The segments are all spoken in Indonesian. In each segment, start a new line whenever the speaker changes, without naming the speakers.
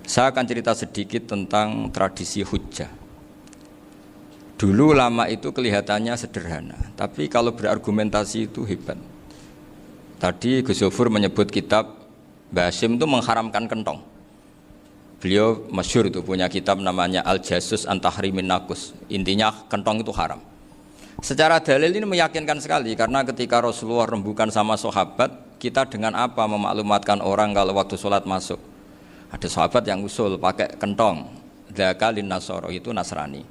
Saya akan cerita sedikit tentang tradisi hujjah. Dulu ulama itu kelihatannya sederhana, tapi kalau berargumentasi itu hebat. Tadi Gus Zofur menyebut kitab Mbah Hasyim itu mengharamkan kentong. Beliau masyhur itu punya kitab namanya Al-Jasus an Tahrimin Nakus. Intinya kentong itu haram. Secara dalil ini meyakinkan sekali karena ketika Rasulullah rembukan sama sahabat, kita dengan apa memaklumatkan orang kalau waktu sholat masuk? Ada sahabat yang usul pakai kentong, dzaka lin nasara itu Nasrani.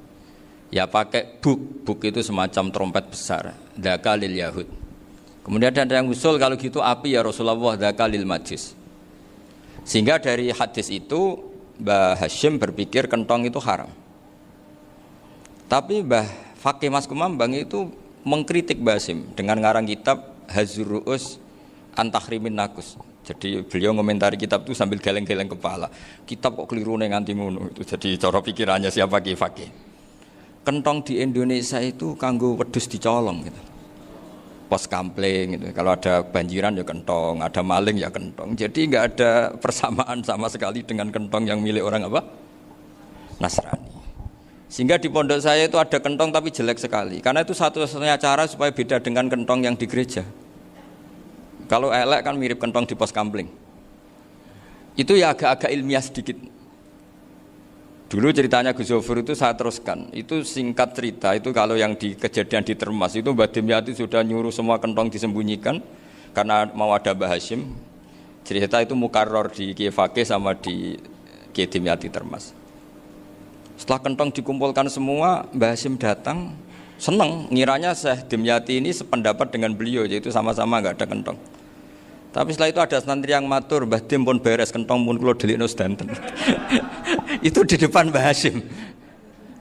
Ya pakai buk itu semacam trompet besar, dzaka lil yahud. Kemudian ada yang usul kalau gitu api ya Rasulullah, dzaka lil majus. Sehingga dari hadis itu Mbah Hasyim berpikir kentong itu haram. Tapi Mbah Fakih Mas Kumambang itu mengkritik Mbah Hasyim dengan ngarang kitab Hazur Ru'us an Tahrimin Nakus. Jadi beliau ngomentari kitab itu sambil geleng-geleng kepala. Kitab kok keliru nganti ngono itu. Jadi cara pikirannya siapa Ki Fakih. Kentong di Indonesia itu kanggo wedhus dicolong gitu. Pos kampling gitu. Kalau ada banjiran ya kentong, ada maling ya kentong. Jadi enggak ada persamaan sama sekali dengan kentong yang milik orang apa? Nasrani. Sehingga di pondok saya itu ada kentong tapi jelek sekali. Karena itu satu-satunya cara supaya beda dengan kentong yang di gereja. Kalau elek kan mirip kentong di pos kampling. Itu ya agak-agak ilmiah sedikit. Dulu ceritanya Gus Zofur itu saya teruskan. Itu singkat cerita, itu kalau yang di kejadian di Termas itu Mbah Dimyati sudah nyuruh semua kentong disembunyikan karena mau ada Mbah Hasyim. Cerita itu mukarrar di Kiai Fakih sama di Kiai Dimyati Termas. Setelah kentong dikumpulkan semua, Mbah Hasyim datang, senang, ngiranya Syekh Dimyati ini sependapat dengan beliau, yaitu sama-sama enggak ada kentong. Tapi setelah itu ada santri yang matur, Mbah Dim pun beres kentong pun kula delikno sedanten. Itu di depan Mbah Hasyim.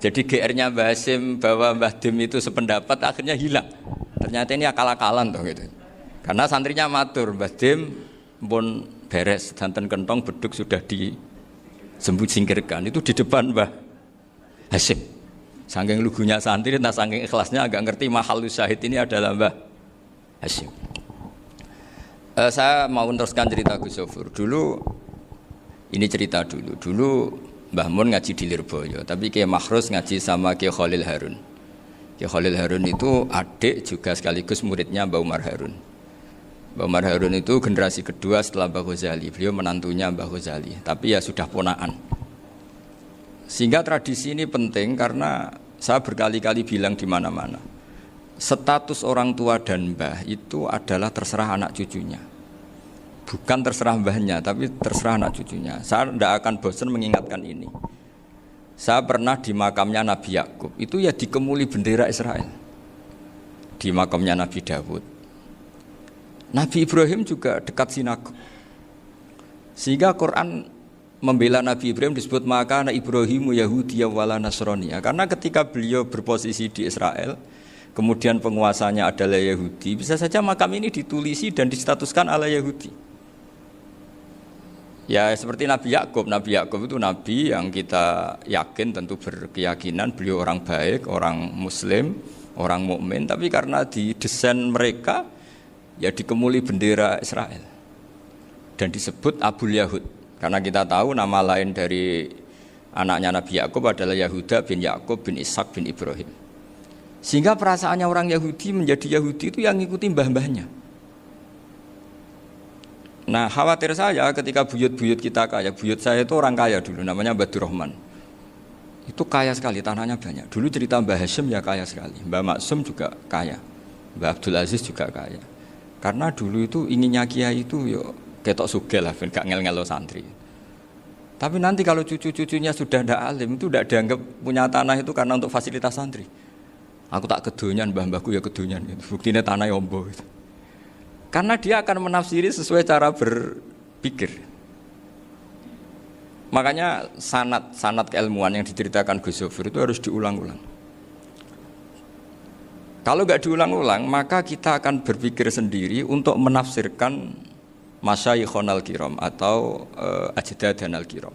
Jadi GR-nya Mbah Hasyim bahwa Mbah Dim itu sependapat akhirnya hilang. Ternyata ini akal-akalan toh gitu. Karena santrinya matur, Mbah Dim pun beres sedanten kentong beduk sudah disingkirkan. Itu di depan Mbah Hasyim. Saking lugunya santri, nah saking ikhlasnya agak ngerti mahalus syahid ini adalah Mbah Hasyim. Saya mau meneruskan cerita Gus Zofur. Dulu Mbah Mun ngaji di Lirboyo, tapi Kiai Makhrus ngaji sama Kiai Khalil Harun. Kiai Khalil Harun itu adik juga sekaligus muridnya Mbah Umar Harun. Mbah Umar Harun itu generasi kedua setelah Mbah Ghazali. Beliau menantunya Mbah Ghazali, tapi ya sudah ponaan. Sehingga tradisi ini penting karena saya berkali-kali bilang di mana-mana. Status orang tua dan mbah itu adalah terserah anak cucunya. Bukan terserah mbahnya, tapi terserah anak cucunya. Saya tidak akan bosan mengingatkan ini. Saya pernah di makamnya Nabi Yakub, itu ya dikemuli bendera Israel. Di makamnya Nabi Dawud. Nabi Ibrahim juga dekat sinagog. Sehingga Quran membela Nabi Ibrahim disebut maka anak Ibrahimu Yahudiyya wala Nasraniyya. Karena ketika beliau berposisi di Israel, kemudian penguasanya adalah Yahudi, bisa saja makam ini ditulisi dan distatuskan ala Yahudi. Ya seperti Nabi Yakub. Nabi Yakub itu nabi yang kita yakin tentu berkeyakinan beliau orang baik, orang muslim, orang mukmin, tapi karena di desain mereka ya dikemuli bendera Israel dan disebut Abul Yahud. Karena kita tahu nama lain dari anaknya Nabi Yakub adalah Yahuda bin Yakub bin Ishak bin Ibrahim. Sehingga perasaannya orang Yahudi menjadi Yahudi itu yang ngikuti mbah-mbahnya. Nah khawatir saya ketika buyut-buyut kita kaya. Buyut saya itu orang kaya dulu, namanya Badur Rahman. Itu kaya sekali, tanahnya banyak. Dulu cerita Mbah Hasyim ya kaya sekali. Mbah Maksum juga kaya. Mbah Abdul Aziz juga kaya. Karena dulu itu inginnya kiai itu yo ketok sugih lah, gak ngel-ngelo santri. Tapi nanti kalau cucu-cucunya sudah ndak alim, itu ndak dianggap punya tanah itu karena untuk fasilitas santri. Aku tak kedonyan, mbah-mbahku ya kedonyan. Buktinya tanah yombo. Karena dia akan menafsiri sesuai cara berpikir. Makanya sanad keilmuan yang diceritakan Gus Zofur itu harus diulang-ulang. Kalau nggak diulang-ulang, maka kita akan berpikir sendiri untuk menafsirkan Masyayikhon al-Kiram atau Ajdadan al-Kiram.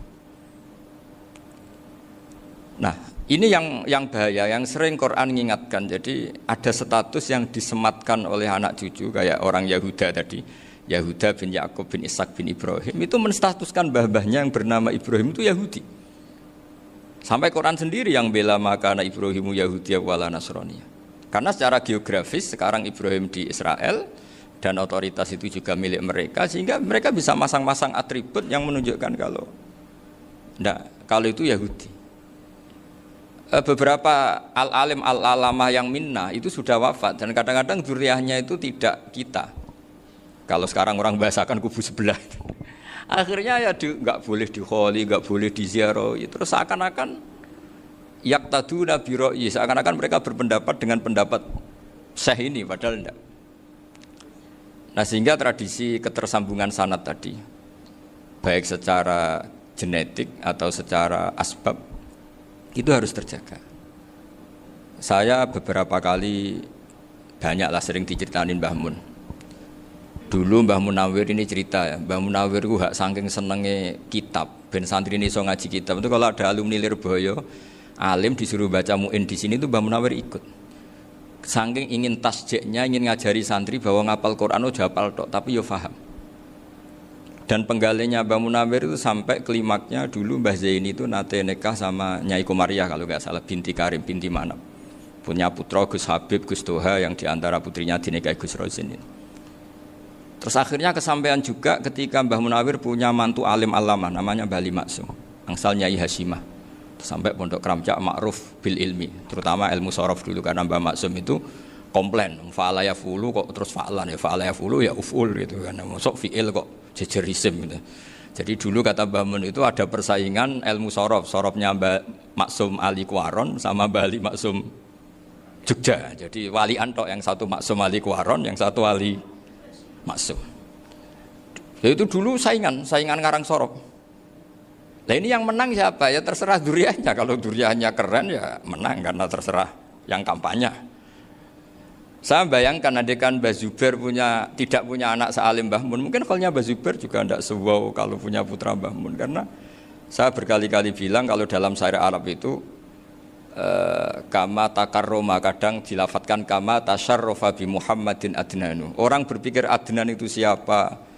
Nah, ini yang bahaya, yang sering Quran mengingatkan. Jadi ada status yang disematkan oleh anak cucu kayak orang Yahuda tadi. Yahuda bin Yakub bin Ishak bin Ibrahim itu menstatuskan mbah-mbahnya yang bernama Ibrahim itu Yahudi. Sampai Quran sendiri yang bela makana Ibrahimu Yahudi wala Nasrani. Karena secara geografis sekarang Ibrahim di Israel dan otoritas itu juga milik mereka, sehingga mereka bisa masang-masang atribut yang menunjukkan kalau itu Yahudi. Beberapa al-alim al-alamah yang minnah itu sudah wafat dan kadang-kadang dzurriyyahnya itu tidak kita. Kalau sekarang orang bahasakan kubu sebelah. Akhirnya ya nggak boleh dikholi, nggak boleh diziarah. Terus seakan-akan yaqtaduna bi ra'yi, seakan-akan mereka berpendapat dengan pendapat syekh ini, padahal enggak. Nah, sehingga tradisi ketersambungan sanad tadi, baik secara genetik atau secara asbab, itu harus terjaga. Saya beberapa kali banyaklah sering diceritain Mbah Mun. Dulu Mbah Munawir ini cerita ya, Mbah Munawir itu saking senenge kitab, ben santri ini iso ngaji kitab. Itu kalau ada alumni Lirboyo, alim disuruh baca muin di sini itu Mbah Munawir ikut. Saking ingin tasjiknya, ingin ngajari santri bahwa ngapal Quran udah hafal tok, tapi yo faham. Dan penggalinya Mbah Munawir itu sampai klimaknya dulu Mbah Zaini itu nate nikah sama Nyai Komariah kalau nggak salah, binti Karim, binti Manap. Punya putra Gus Habib, Gus Toha yang diantara putrinya dinikahi Gus Rozin ini. Terus akhirnya kesampaian juga ketika Mbah Munawir punya mantu alim alama namanya Mbah Ali Maksum, angsal Nyai Hasyimah. Sampai pondok Kramcak makruf bil ilmi, terutama ilmu sorof dulu karena Mbah Maksum itu komplain, fa'ala ya fulu kok terus fa'lan ya fa'ala ya fulu ya uful gitu kan, masuk fi'il kok jejer isim gitu. Jadi dulu kata Mbah Mun itu ada persaingan ilmu sorof, sorofnya Mbah Maksum Ali Kuaron sama Mbah Ali Maksum Jogja. Jadi walian tok, yang satu Maksum Ali Kuaron, yang satu Ali Maksum. Ya itu dulu saingan ngarang sorof. Nah ini yang menang siapa? Ya terserah dzurriyyahnya. Kalau dzurriyyahnya keren ya menang karena terserah yang kampanye. Saya bayangkan adekan Mbah Zubair tidak punya anak sealim Mbah Mun, mungkin kalau Mbah Zubair juga tidak sewow kalau punya putra Mbah Mun. Karena saya berkali-kali bilang kalau dalam syair Arab itu kama takarroma, kadang dilafatkan kama tasyarrofa bi Muhammadin adnanu. Orang berpikir Adnan itu siapa?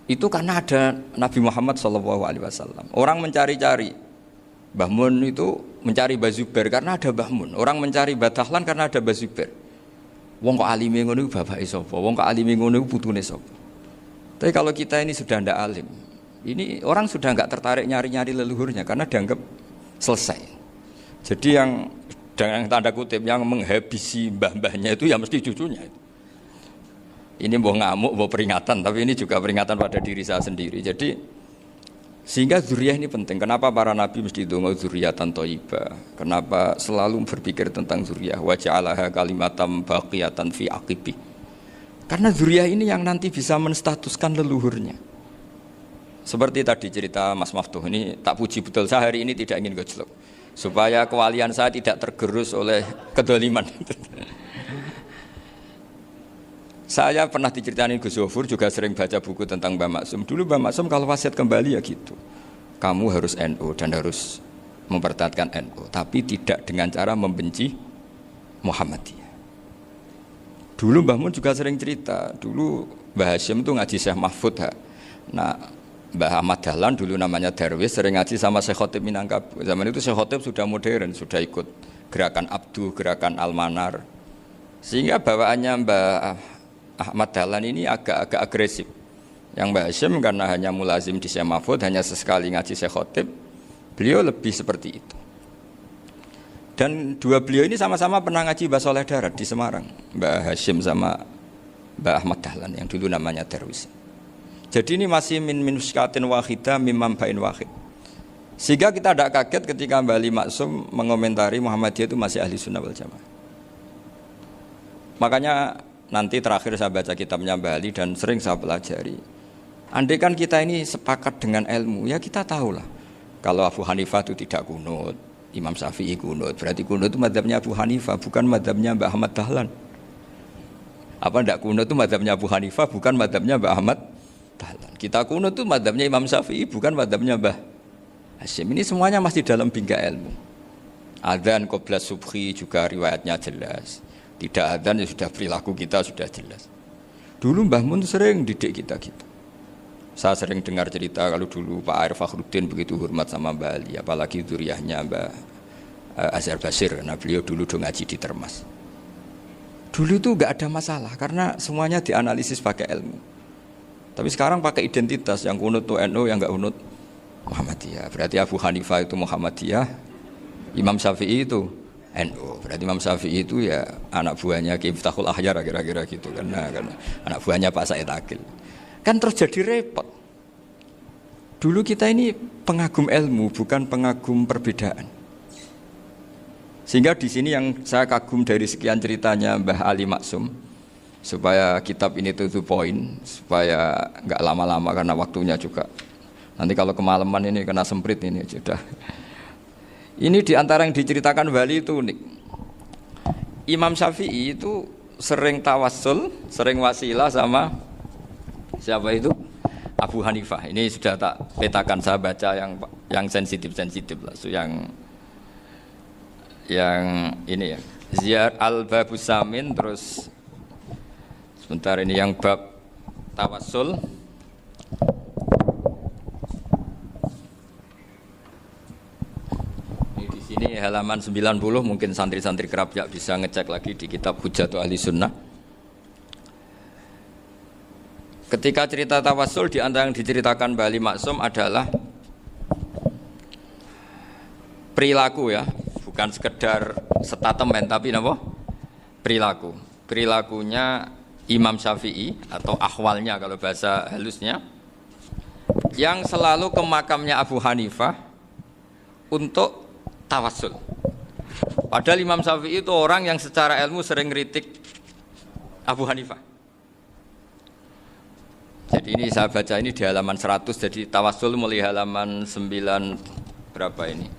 Itu karena ada Nabi Muhammad SAW. Orang mencari-cari Mbah Mun itu mencari Mbah Zubair karena ada Mbah Mun. Orang mencari Mbah Dahlan karena ada Mbah Zubair. Wong kok alime ngono iku bapake sapa? Wong kok alime ngono iku putune sapa? Tapi kalau kita ini sudah ndak alim, ini orang sudah enggak tertarik nyari-nyari leluhurnya karena dianggap selesai. Jadi yang dengan tanda kutip yang menghabisi mbah-mbahnya itu ya mesti cucunya itu. Ini mau ngamuk, mau peringatan, tapi ini juga peringatan pada diri saya sendiri. Jadi sehingga dzurriyyah ini penting. Kenapa para nabi mesti donga dzurriyyatan thayyibah? Kenapa selalu berpikir tentang dzurriyyah? Wa ja'alaha kalimatam baqiyatan fi aqibi. Karena dzurriyyah ini yang nanti bisa menstatuskan leluhurnya. Seperti tadi cerita Mas Maftuh ini, tak puji betul, saya hari ini tidak ingin gojlok supaya kewalian saya tidak tergerus oleh kedoliman. Saya pernah diceritain Gus Zofur, juga sering baca buku tentang Mbah Maksum. Dulu Mbah Maksum kalau wasiat kembali ya gitu, kamu harus NU dan harus mempertahankan NU, tapi tidak dengan cara membenci Muhammadiyah. Dulu Mbah Mun juga sering cerita, dulu Mbah Hasyim itu ngaji Syekh Mahfud. Nah, Mbah Ahmad Dahlan dulu namanya Darwis, sering ngaji sama Syekh Khotib Minangkabau. Zaman itu Syekh Khotib sudah modern, sudah ikut gerakan Abdu, gerakan Almanar. Sehingga bawaannya Mbah Ahmad Dahlan ini agak agresif. Yang Mbah Hasyim karena hanya mulazim di Syekh Mahfud, hanya sesekali ngaji Syekh Khotib, beliau lebih seperti itu. Dan dua beliau ini sama-sama pernah ngaji Mbah Soleh Darat di Semarang, Mbah Hasyim sama Mbah Ahmad Dahlan yang dulu namanya Darwis. Jadi ini masih min minuskatin wahidah mimam bain wahid. Sehingga kita tidak kaget ketika Mbah Ali Maksum mengomentari Muhammadiyah itu masih ahli sunnah wal jamaah. Makanya nanti terakhir saya baca kitabnya Mbah Ali dan sering saya pelajari. Andai kan kita ini sepakat dengan ilmu, ya kita tahulah. Kalau Abu Hanifah itu tidak kunut, Imam Syafi'i kunut, berarti kunut itu mazhabnya Abu Hanifah, bukan mazhabnya Mbah Ahmad Dahlan. Apa tidak kunut itu mazhabnya Abu Hanifah, bukan mazhabnya Mbah Ahmad Dahlan. Kita kunut itu mazhabnya Imam Syafi'i, bukan mazhabnya Mbah Hasyim. Ini semuanya masih dalam bingkai ilmu. Adzan qabla subhi juga riwayatnya jelas. Tidak adzan ya sudah perilaku kita sudah jelas. Dulu Mbah Mun sering didik kita gitu. Saya sering dengar cerita kalau dulu Pak Arif Fakhruddin begitu hormat sama Mbah Ali, apalagi duriahnya Mbah Azhar Basir, karena beliau dulu do ngaji di Termas. Dulu itu nggak ada masalah karena semuanya dianalisis pakai ilmu. Tapi sekarang pakai identitas, yang kunut tuh NU, yang nggak kunut Muhammadiyah. Berarti Abu Hanifah itu Muhammadiyah, Imam Syafi'i itu NU. Berarti Imam Syafi'i itu ya anak buahnya Ki Miftahul Ahyar kira-kira gitu, karena anak buahnya Pak Said Akil. Kan terus jadi repot. Dulu kita ini pengagum ilmu, bukan pengagum perbedaan. Sehingga di sini yang saya kagum dari sekian ceritanya Mbah Ali Maksum, supaya kitab ini to the point, supaya nggak lama-lama karena waktunya juga. Nanti kalau kemalaman ini kena semprit ini sudah. Ini diantara yang diceritakan Bali itu unik. Imam Syafi'i itu sering tawassul, sering wasilah sama siapa itu? Abu Hanifah. Ini sudah tak petakan, saya baca yang sensitif lah, so yang ini ya. Ziyar al-Babus Samin, terus sebentar ini yang bab tawassul. Ini di sini halaman 90, mungkin santri-santri kerap ya bisa ngecek lagi di kitab Hujjatul Ahli Sunnah. Ketika cerita tawassul, di antara yang diceritakan Bali Maksum adalah perilaku ya, bukan sekedar statement tapi apa? Perilaku. Perilakunya Imam Syafi'i atau ahwalnya kalau bahasa halusnya, yang selalu ke makamnya Abu Hanifah untuk tawassul. Padahal Imam Syafi'i itu orang yang secara ilmu sering kritik Abu Hanifah. Jadi ini saya baca ini di halaman 100, jadi tawassul mulai halaman 9 berapa ini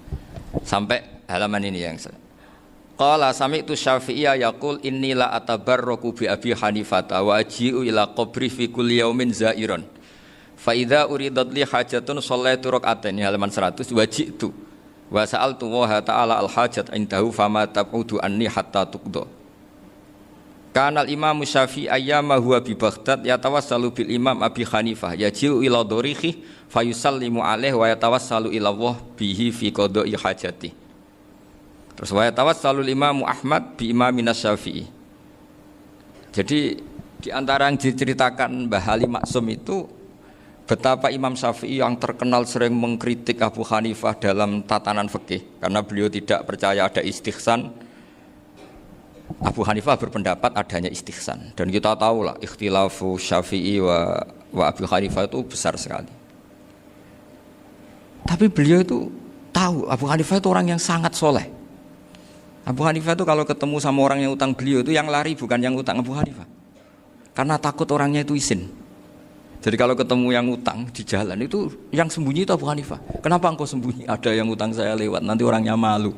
sampai halaman ini yang saya. Qala sami'tu Syafi'iyya yaqul inni la atabarraku bi Abi Hanifah wa aji'u ila qabri fi kulli yaumin zairan. Fa idza uridat li hajatun shallaitu rak'atain, halaman 100, waji'tu wa sa'altu wa ta'ala al hajat indahu fama taqudu anni hatta tuqda. Kanal Imam Syafi'i ayyama huwa bi Baghdad yatawassalu bil Imam Abi Hanifah yaji'u ila dorihi fayusallimu alaihi wa yatawassalu ila Allah bihi fi qada'i hajati. Terus wa yatawassalu Imam Ahmad bi Imamina Syafi'i. Jadi di antara yang diceritakan Mbah Ali Maksum itu betapa Imam Syafi'i yang terkenal sering mengkritik Abu Hanifah dalam tatanan fikih karena beliau tidak percaya ada istihsan. Abu Hanifah berpendapat adanya istihsan, dan kita tahu lah ikhtilafu Syafi'i wa Abu Hanifah itu besar sekali. Tapi beliau itu tahu Abu Hanifah itu orang yang sangat soleh. Abu Hanifah itu kalau ketemu sama orang yang utang beliau itu yang lari bukan yang utang Abu Hanifah, karena takut orangnya itu izin. Jadi kalau ketemu yang utang di jalan itu yang sembunyi itu Abu Hanifah. Kenapa engkau sembunyi? Ada yang utang saya lewat, nanti orangnya malu.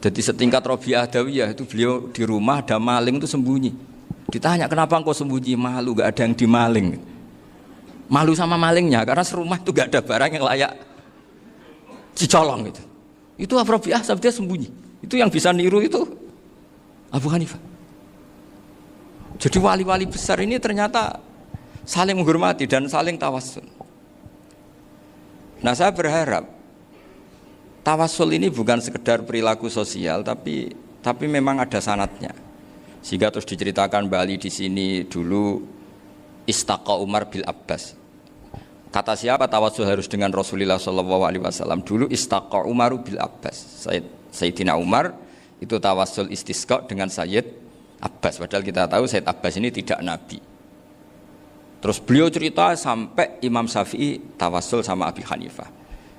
Jadi setingkat Robi'ah Adawiyah itu beliau di rumah ada maling itu sembunyi. Ditanya kenapa engkau sembunyi? Malu, gak ada yang dimaling. Malu sama malingnya karena serumah itu gak ada barang yang layak dicolong gitu. Itu Robi'ah dia sembunyi. Itu yang bisa niru itu Abu Hanifah. Jadi wali-wali besar ini ternyata saling menghormati dan saling tawassul. Nah saya berharap tawassul ini bukan sekedar perilaku sosial, tapi memang ada sanadnya. Sehingga terus diceritakan Bali di sini dulu istaqa Umar bil Abbas. Kata siapa tawassul harus dengan Rasulullah SAW? Dulu istaqa Umar bil Abbas. Sayyidina Umar itu tawassul istisqa dengan Sayyid Abbas. Padahal kita tahu Sayyid Abbas ini tidak nabi. Terus beliau cerita sampai Imam Syafi'i tawassul sama Abi Hanifah.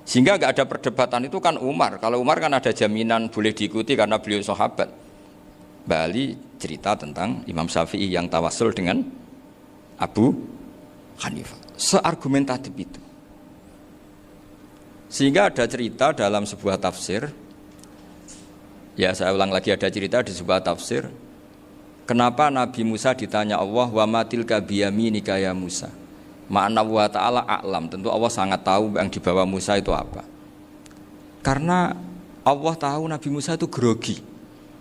Sehingga nggak ada perdebatan itu kan Umar. Kalau Umar kan ada jaminan boleh diikuti karena beliau sahabat. Bali cerita tentang Imam Syafi'i yang tawassul dengan Abu Hanifah. Seargumentatif itu. Sehingga ada cerita dalam sebuah tafsir. Ya saya ulang lagi, ada cerita di sebuah tafsir. Kenapa Nabi Musa ditanya Allah, wa matilka biyaminika ya Musa? Ma'ana wa ta'ala a'lam. Tentu Allah sangat tahu yang dibawa Musa itu apa. Karena Allah tahu Nabi Musa itu grogi.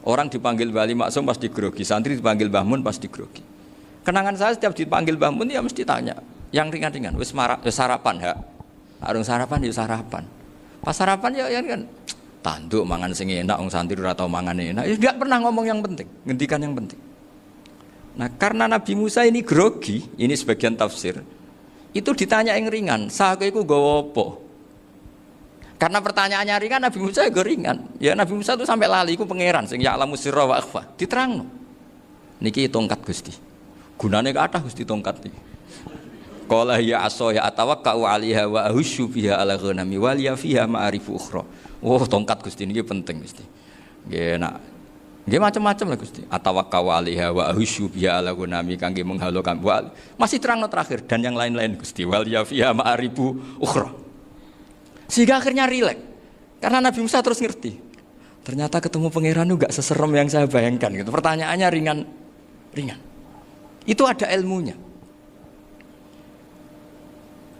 Orang dipanggil Wali Maksum pasti grogi, santri dipanggil Mbah Mun pasti grogi. Kenangan saya setiap dipanggil Mbah Mun ya mesti tanya, yang ringan-ringan, wis sarapan ya. Arung sarapan ya sarapan. Pas sarapan ya kan tanduk mangan sing enak, wong santri ora tau mangan enak. Ya enggak pernah ngomong yang penting, ngendikan yang penting. Nah, karena Nabi Musa ini grogi, ini sebagian tafsir. Itu ditanya yang ringan, "Sakowe iku nggawa apa?" Karena pertanyaannya ringan, Nabi Musa juga ringan. Ya Nabi Musa itu sampai lali, itu pangeran sing ya'lamu sirra wa akhfa. Diterangno. Niki tongkat Gusti. Gunane kathah Gusti tongkat iki. Qala ya asaya atawakkau 'alaiha wa ahusyu biha 'ala ghanami wal ya fiha ma'arifu ukhra. Oh, tongkat Gusti niki penting Gusti. Nggih nak. Nggih macam-macam lah Gusti. Atawakkau 'alaiha wa ahusyu biha 'ala ghanami kangge menghalo kambal. Masih terangno terakhir dan yang lain-lain Gusti. Wal ya fiha ma'arifu ukhra. Sehingga akhirnya rileks. Karena Nabi Musa terus ngerti. Ternyata ketemu pangeran itu gak seserem yang saya bayangkan gitu. Pertanyaannya ringan. Itu ada ilmunya.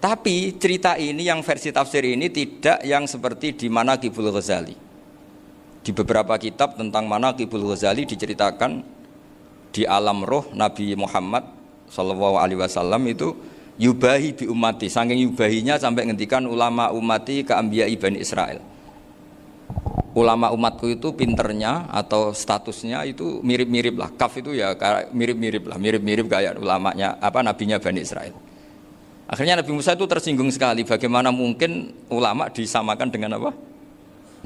Tapi cerita ini yang versi tafsir ini tidak yang seperti di Manaqibul Ghazali. Di beberapa kitab tentang Manaqibul Ghazali diceritakan di alam roh Nabi Muhammad SAW itu yubahi bi ummati, saking yubahinya sampai ngendikan ulama ummati ka anbiya Bani Israil. Ulama umatku itu pinternya atau statusnya itu mirip-mirip lah. Kaf itu ya mirip-mirip lah, mirip-mirip kayak ulamanya nabinya Bani Israil. Akhirnya Nabi Musa itu tersinggung sekali, bagaimana mungkin ulama disamakan dengan apa?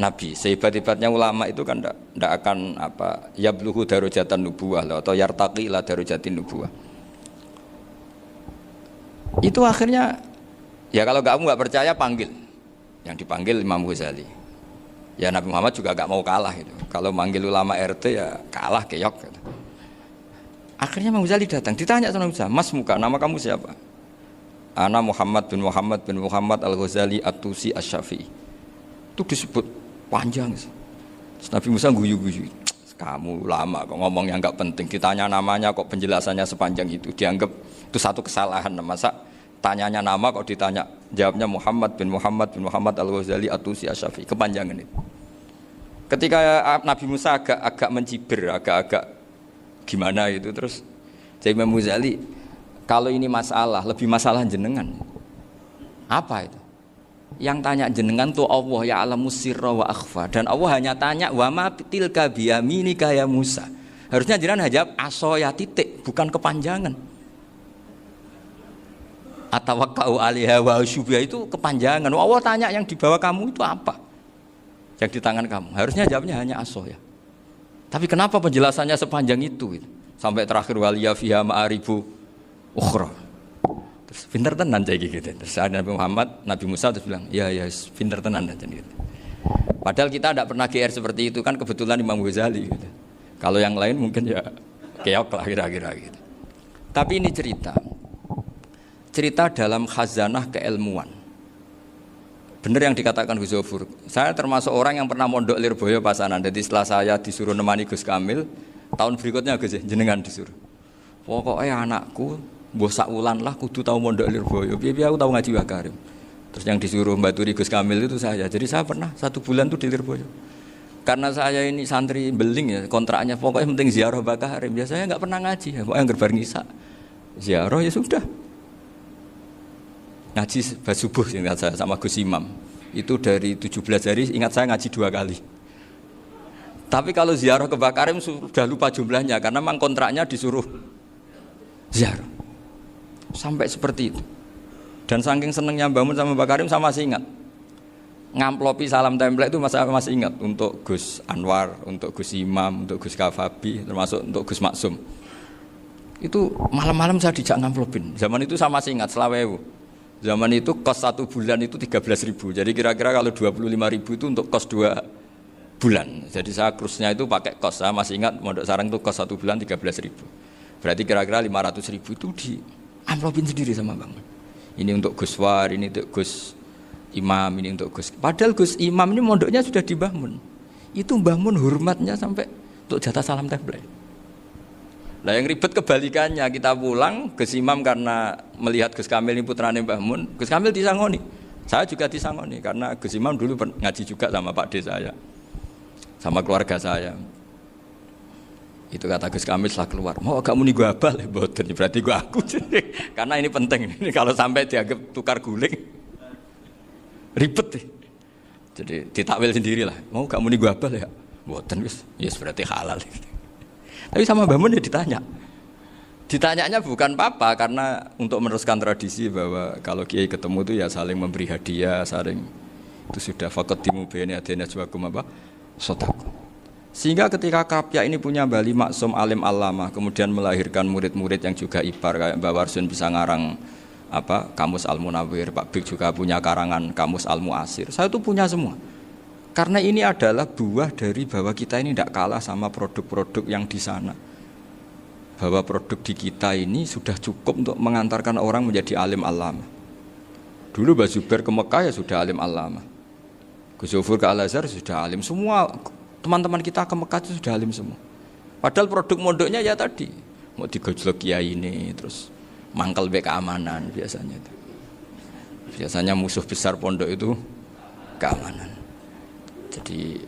Nabi. Sehebat-hebatnya ulama itu kan tidak akan yabluhu darajatan nubuwah atau yartaqi ila darajatin nubuwah. Itu akhirnya ya kalau kamu nggak percaya panggil, yang dipanggil Imam Ghazali. Ya Nabi Muhammad juga nggak mau kalah gitu. Kalau manggil ulama RT ya kalah keok. Gitu. Akhirnya Imam Ghazali datang, ditanya sama Musa, "Mas muka, nama kamu siapa?" "Ana Muhammad bin Muhammad Al-Ghazali At-Tusi Asy-Syafi'i." Itu disebut panjang. Terus Nabi Musa guyu-guyu. "Kamu lama kok ngomong yang nggak penting, ditanya namanya kok penjelasannya sepanjang itu, dianggap itu satu kesalahan. Masa tanyanya nama kok ditanya jawabnya Muhammad bin Muhammad Al-Ghazali At-Tusi Asy-Syafi'i, kepanjangan itu." Ketika Nabi Musa agak mencibir, agak gimana itu, terus jadi Imam Ghazali, "Kalau ini masalah, lebih masalah jenengan." Apa itu? Yang tanya jenengan tuh Allah ya alamu sirra wa akhfa, dan Allah hanya tanya wa ma tilka biyaminika ya Musa. Harusnya jenengan jawab asoya titik, bukan kepanjangan. Atawakkau 'alaiha wa syubha itu kepanjangan. Allah tanya yang di bawah kamu itu apa? Yang di tangan kamu. Harusnya jawabnya hanya asoya. Tapi kenapa penjelasannya sepanjang itu? Sampai terakhir waliya fiha ma'aribu ukhra. Terus pinter tenan kayak gitu. Terus ada Nabi Musa terus bilang, ya pinter tenan aja gitu. Padahal kita tidak pernah GR seperti itu kan, kebetulan Imam Ghazali gitu. Kalau yang lain mungkin ya keok lah kira-kira gitu. Tapi ini cerita dalam khazanah keilmuan. Benar yang dikatakan Gus Zofur. Saya termasuk orang yang pernah mondok Lirboyo Pasanan. Jadi setelah saya disuruh nemani Gus Kamil, tahun berikutnya Gus jenengan disuruh. Pokoknya anakku mbok sak wulan lah kudu tahu mondok Lirboyo. Piye aku tahu ngaji Wakarim. Terus yang disuruh mbaturi Gus Kamil itu saya. Jadi saya pernah 1 bulan tuh di Lirboyo. Karena saya ini santri beling ya, kontraknya pokoknya penting ziarah Bakarim. Biasanya nggak pernah ngaji ya, pokoknya gerbar ngisa. Ziarah ya sudah. Ngaji subuh ingat saya sama Gus Imam. Itu dari 17 hari ingat saya ngaji 2 kali. Tapi kalau ziarah ke Bakarim sudah lupa jumlahnya karena memang kontraknya disuruh ziarah. Sampai seperti itu. Dan saking senengnya bangun sama Bakarim saya masih ingat. Ngamplopi salam template itu masih ingat untuk Gus Anwar, untuk Gus Imam, untuk Gus Kafabi, termasuk untuk Gus Maksum. Itu malam-malam saya dijak ngamplopin. Zaman itu saya masih ingat selawewu. Zaman itu kos 1 bulan itu 13.000. Jadi kira-kira kalau 25.000 itu untuk kos 2 bulan. Jadi saya krusnya itu pakai kos. Saya masih ingat Mondok Sarang itu kos 1 bulan 13.000. Berarti kira-kira 500.000 itu di amplopin sendiri sama Bang. Ini untuk Gus War, ini untuk Gus Imam, ini untuk Gus. Padahal Gus Imam ini mondoknya sudah di Mbah Mun. Itu Mbah Mun hormatnya sampai untuk jatah salam template. Nah yang ribet kebalikannya, kita pulang Gus Imam karena melihat Gus Kamil ini putrane Mbah Mun, Gus Kamil disangoni. Saya juga disangoni karena Gus Imam dulu ngaji juga sama Pak D saya, sama keluarga saya. Itu kata Gus Kamil setelah keluar, mau gak muni gua abal, boten berarti gua aku. Karena ini penting. Ini kalau sampai dianggap tukar guling, ribet. Jadi ditakwil sendirilah. Mau gak muni gua abal ya, boten wis, yes berarti halal. Tapi sama Mbah Mun ya ditanya. Ditanyanya bukan apa karena untuk meneruskan tradisi bahwa kalau kiai ketemu itu ya saling memberi hadiah, saling itu sudah faqaddimu baina adina juakum apa? Sedekah. Sehingga ketika Kapya ini punya Bali Maksum alim alama, kemudian melahirkan murid-murid yang juga ipar kayak Mbak Warsun bisa ngarang apa Kamus Al-Munawwir, Pak Bik juga punya karangan Kamus Al-Mu'asir. Saya itu punya semua. Karena ini adalah buah dari bahwa kita ini tidak kalah sama produk-produk yang di sana. Bahwa produk di kita ini sudah cukup untuk mengantarkan orang menjadi alim alama. Dulu Mbak Zubair ke Mekah ya sudah alim alama. Gus Zufur ke Al-Azhar sudah alim semua. Teman-teman kita ke Mekah itu sudah alim semua. Padahal produk mondoknya ya tadi mau digojlok kiai ini, terus mangkel be keamanan biasanya itu. Biasanya musuh besar pondok itu keamanan. Jadi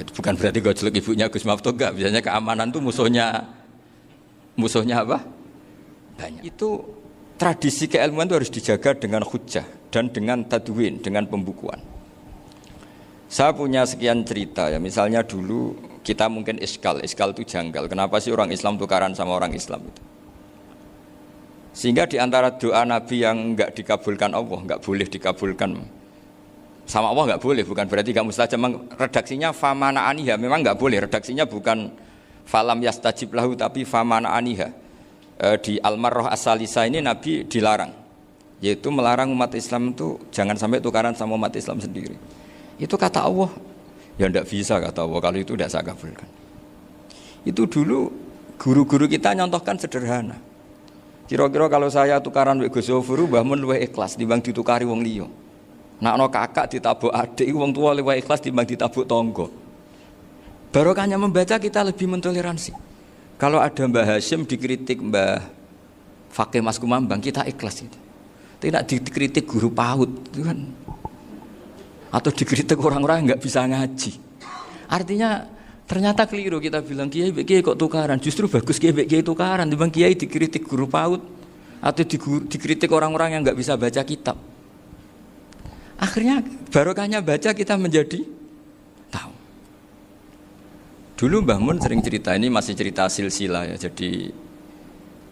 ya bukan berarti gojlok ibunya Gus Maftuh enggak. Biasanya keamanan itu musuhnya apa? Banyak. Itu tradisi keilmuan itu harus dijaga dengan hujjah dan dengan tadwin, dengan pembukuan. Saya punya sekian cerita ya, misalnya dulu kita mungkin iskal itu janggal. Kenapa sih orang Islam tukaran sama orang Islam itu? Sehingga di antara doa Nabi yang enggak dikabulkan Allah, enggak boleh dikabulkan sama Allah enggak boleh, bukan berarti enggak mustajab. Redaksinya famana aniha, memang enggak boleh. Redaksinya bukan falam yastajib lahu tapi famana aniha. Di Al-Marrah As-Salisa ini Nabi dilarang, yaitu melarang umat Islam itu jangan sampai tukaran sama umat Islam sendiri. Itu kata Allah, ya tidak bisa kata Allah, kalau itu tidak saya kabulkan. Itu dulu guru-guru kita nyontohkan sederhana. Kira-kira kalau saya tukaran wek Gus Zofuru, Mbah Mun luwih ikhlas timbang ditukari wong liya. Nakno kakak ditabuk adik, wong tua luwih ikhlas timbang ditabuk tangga. Barokahnya membaca kita lebih mentoleransi. Kalau ada Mbah Hashim dikritik Mbah Fakih Mas Kumambang, kita ikhlas itu. Tidak dikritik guru PAUD, itu kan. Atau dikritik orang-orang yang nggak bisa ngaji. Artinya ternyata keliru kita bilang kiai kok tukaran. Justru bagus kiai tukaran. Dibanding kiai dikritik guru PAUD atau dikritik orang-orang yang nggak bisa baca kitab. Akhirnya barokahnya baca kita menjadi tahu. Dulu Mbah Mun sering cerita, ini masih cerita silsilah ya. Jadi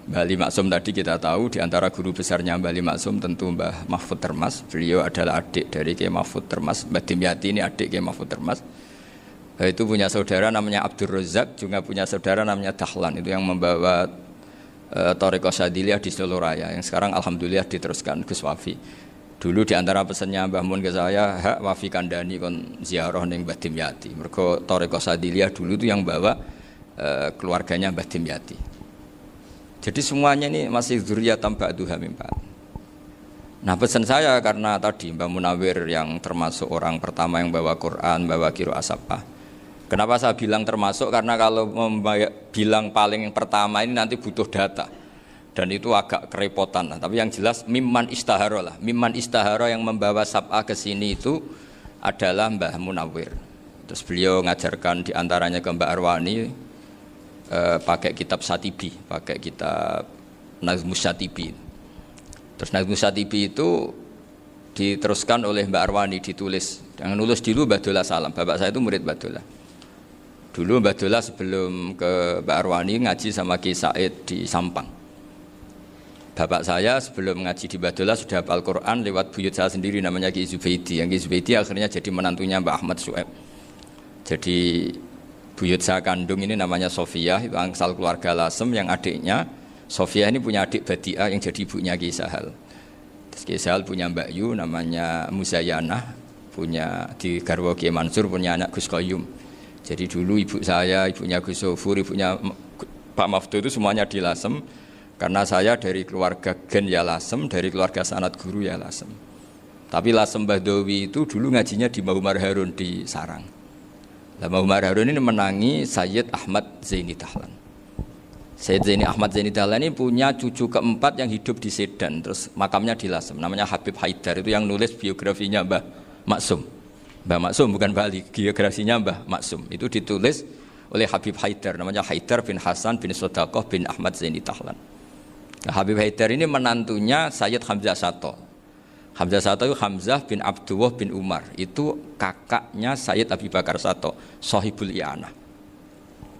Bali Maksum tadi kita tahu di antara guru besarnya Bali Maksum tentu Mbah Mahfud Termas. Beliau adalah adik dari Kiai Mahfud Termas. Mbah Dimyati ini adik Kiai Mahfud Termas. Itu punya saudara namanya Abdur Razak, juga punya saudara namanya Dahlan. Itu yang membawa Thariqah Syadziliyah di Solo Raya yang sekarang alhamdulillah diteruskan Gus Wafi. Dulu di antara pesannya Mbah Mun ke saya, hak Wafi kandhani kon ziarah ning Mbah Dimyati. Mergo Thariqah Syadziliyah dulu itu yang bawa keluarganya Mbah Dimyati. Jadi semuanya ini masih dzurriyyatan ba'duha min ba'd. Nah pesan saya karena tadi Mbah Munawwir yang termasuk orang pertama yang bawa Quran, bawa qiraah sab'ah. Kenapa saya bilang termasuk? Karena kalau bilang paling pertama ini nanti butuh data. Dan itu agak kerepotan lah. Tapi yang jelas mimman istahara lah. Mimman istahara yang membawa sab'ah ke sini itu adalah Mbah Munawwir. Terus beliau ngajarkan diantaranya ke Mbak Arwani, pakai kitab Satibi, pakai kitab Nazmus Satibi. Terus Nazmus Satibi itu diteruskan oleh Mbak Arwani, ditulis. Yang nulis dulu Mbah Dola Salam. Bapak saya itu murid Mbah Dola. Dulu Mbah Dola sebelum ke Mbak Arwani ngaji sama Ki Said di Sampang. Bapak saya sebelum ngaji di Mbah Dola sudah hafal Quran lewat buyut saya sendiri namanya Ki Zubaidi. Yang Ki Zubaidi akhirnya jadi menantunya Mbak Ahmad Su'eb. Jadi buyut saya kandung ini namanya Sofia, itu angsal keluarga Lasem yang adiknya Sofia ini punya adik Badiah yang jadi ibunya Ki Sahal. Terus Ki Sahal punya Mbak Yu namanya Muzayanah, punya di garwa Ki Mansur punya anak Gus Qayyum. Jadi dulu ibu saya, ibunya Gus Sofur, ibunya Pak Maftuh itu semuanya di Lasem. Karena saya dari keluarga Gen ya Lasem, dari keluarga sanad guru ya Lasem. Tapi Lasem Mbah Dowi itu dulu ngajinya di Mbah Umar Harun di Sarang. Mbah Umar Harun ini menangi Sayyid Ahmad Zaini Dahlan. Sayyid Zaini Ahmad Zaini Dahlan ini punya cucu keempat yang hidup di Sedan, terus makamnya di Lasem, namanya Habib Haidar, itu yang nulis biografinya Mbah Maksum. Mbah Maksum bukan Bali, biografinya Mbah Maksum. Itu ditulis oleh Habib Haidar, namanya Haidar bin Hasan bin Sodaqoh bin Ahmad Zaini Tahlan. Nah, Habib Haidar ini menantunya Sayyid Hamzah Sato. Hamzah Sato itu Hamzah bin Abdullah bin Umar, itu kakaknya Sayyid Abi Bakar Sato, Sohibul I'anah.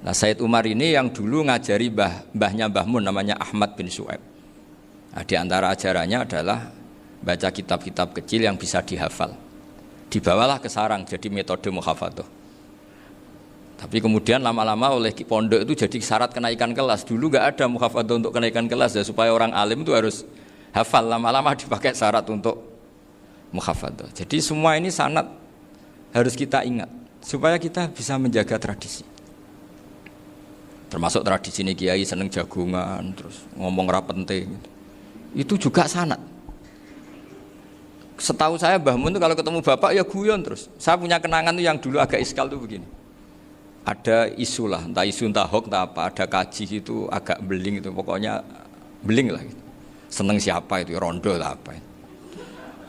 Nah, Sayyid Umar ini yang dulu ngajari mbahnya Mbah Mun namanya Ahmad bin Su'aib. Nah, di antara ajarannya adalah baca kitab-kitab kecil yang bisa dihafal. Dibawalah ke sarang jadi metode muhafadzah. Tapi kemudian lama-lama oleh pondok itu jadi syarat kenaikan kelas. Dulu nggak ada muhafadzah untuk kenaikan kelas ya, supaya orang alim itu harus hafal. Lama-lama dipakai syarat untuk muhafadzah. Jadi semua ini sanad harus kita ingat supaya kita bisa menjaga tradisi. Termasuk tradisi ini kiai seneng jagungan, terus ngomong ra penting. Itu juga sanad. Setahu saya Mbah Mun itu kalau ketemu bapak ya guyon terus. Saya punya kenangan tuh yang dulu agak iskal tuh begini. Ada isu lah, entah isu entah hoax entah apa, ada kaji itu agak beling itu, pokoknya beling lah gitu. Seneng siapa itu, rondo lah apa itu.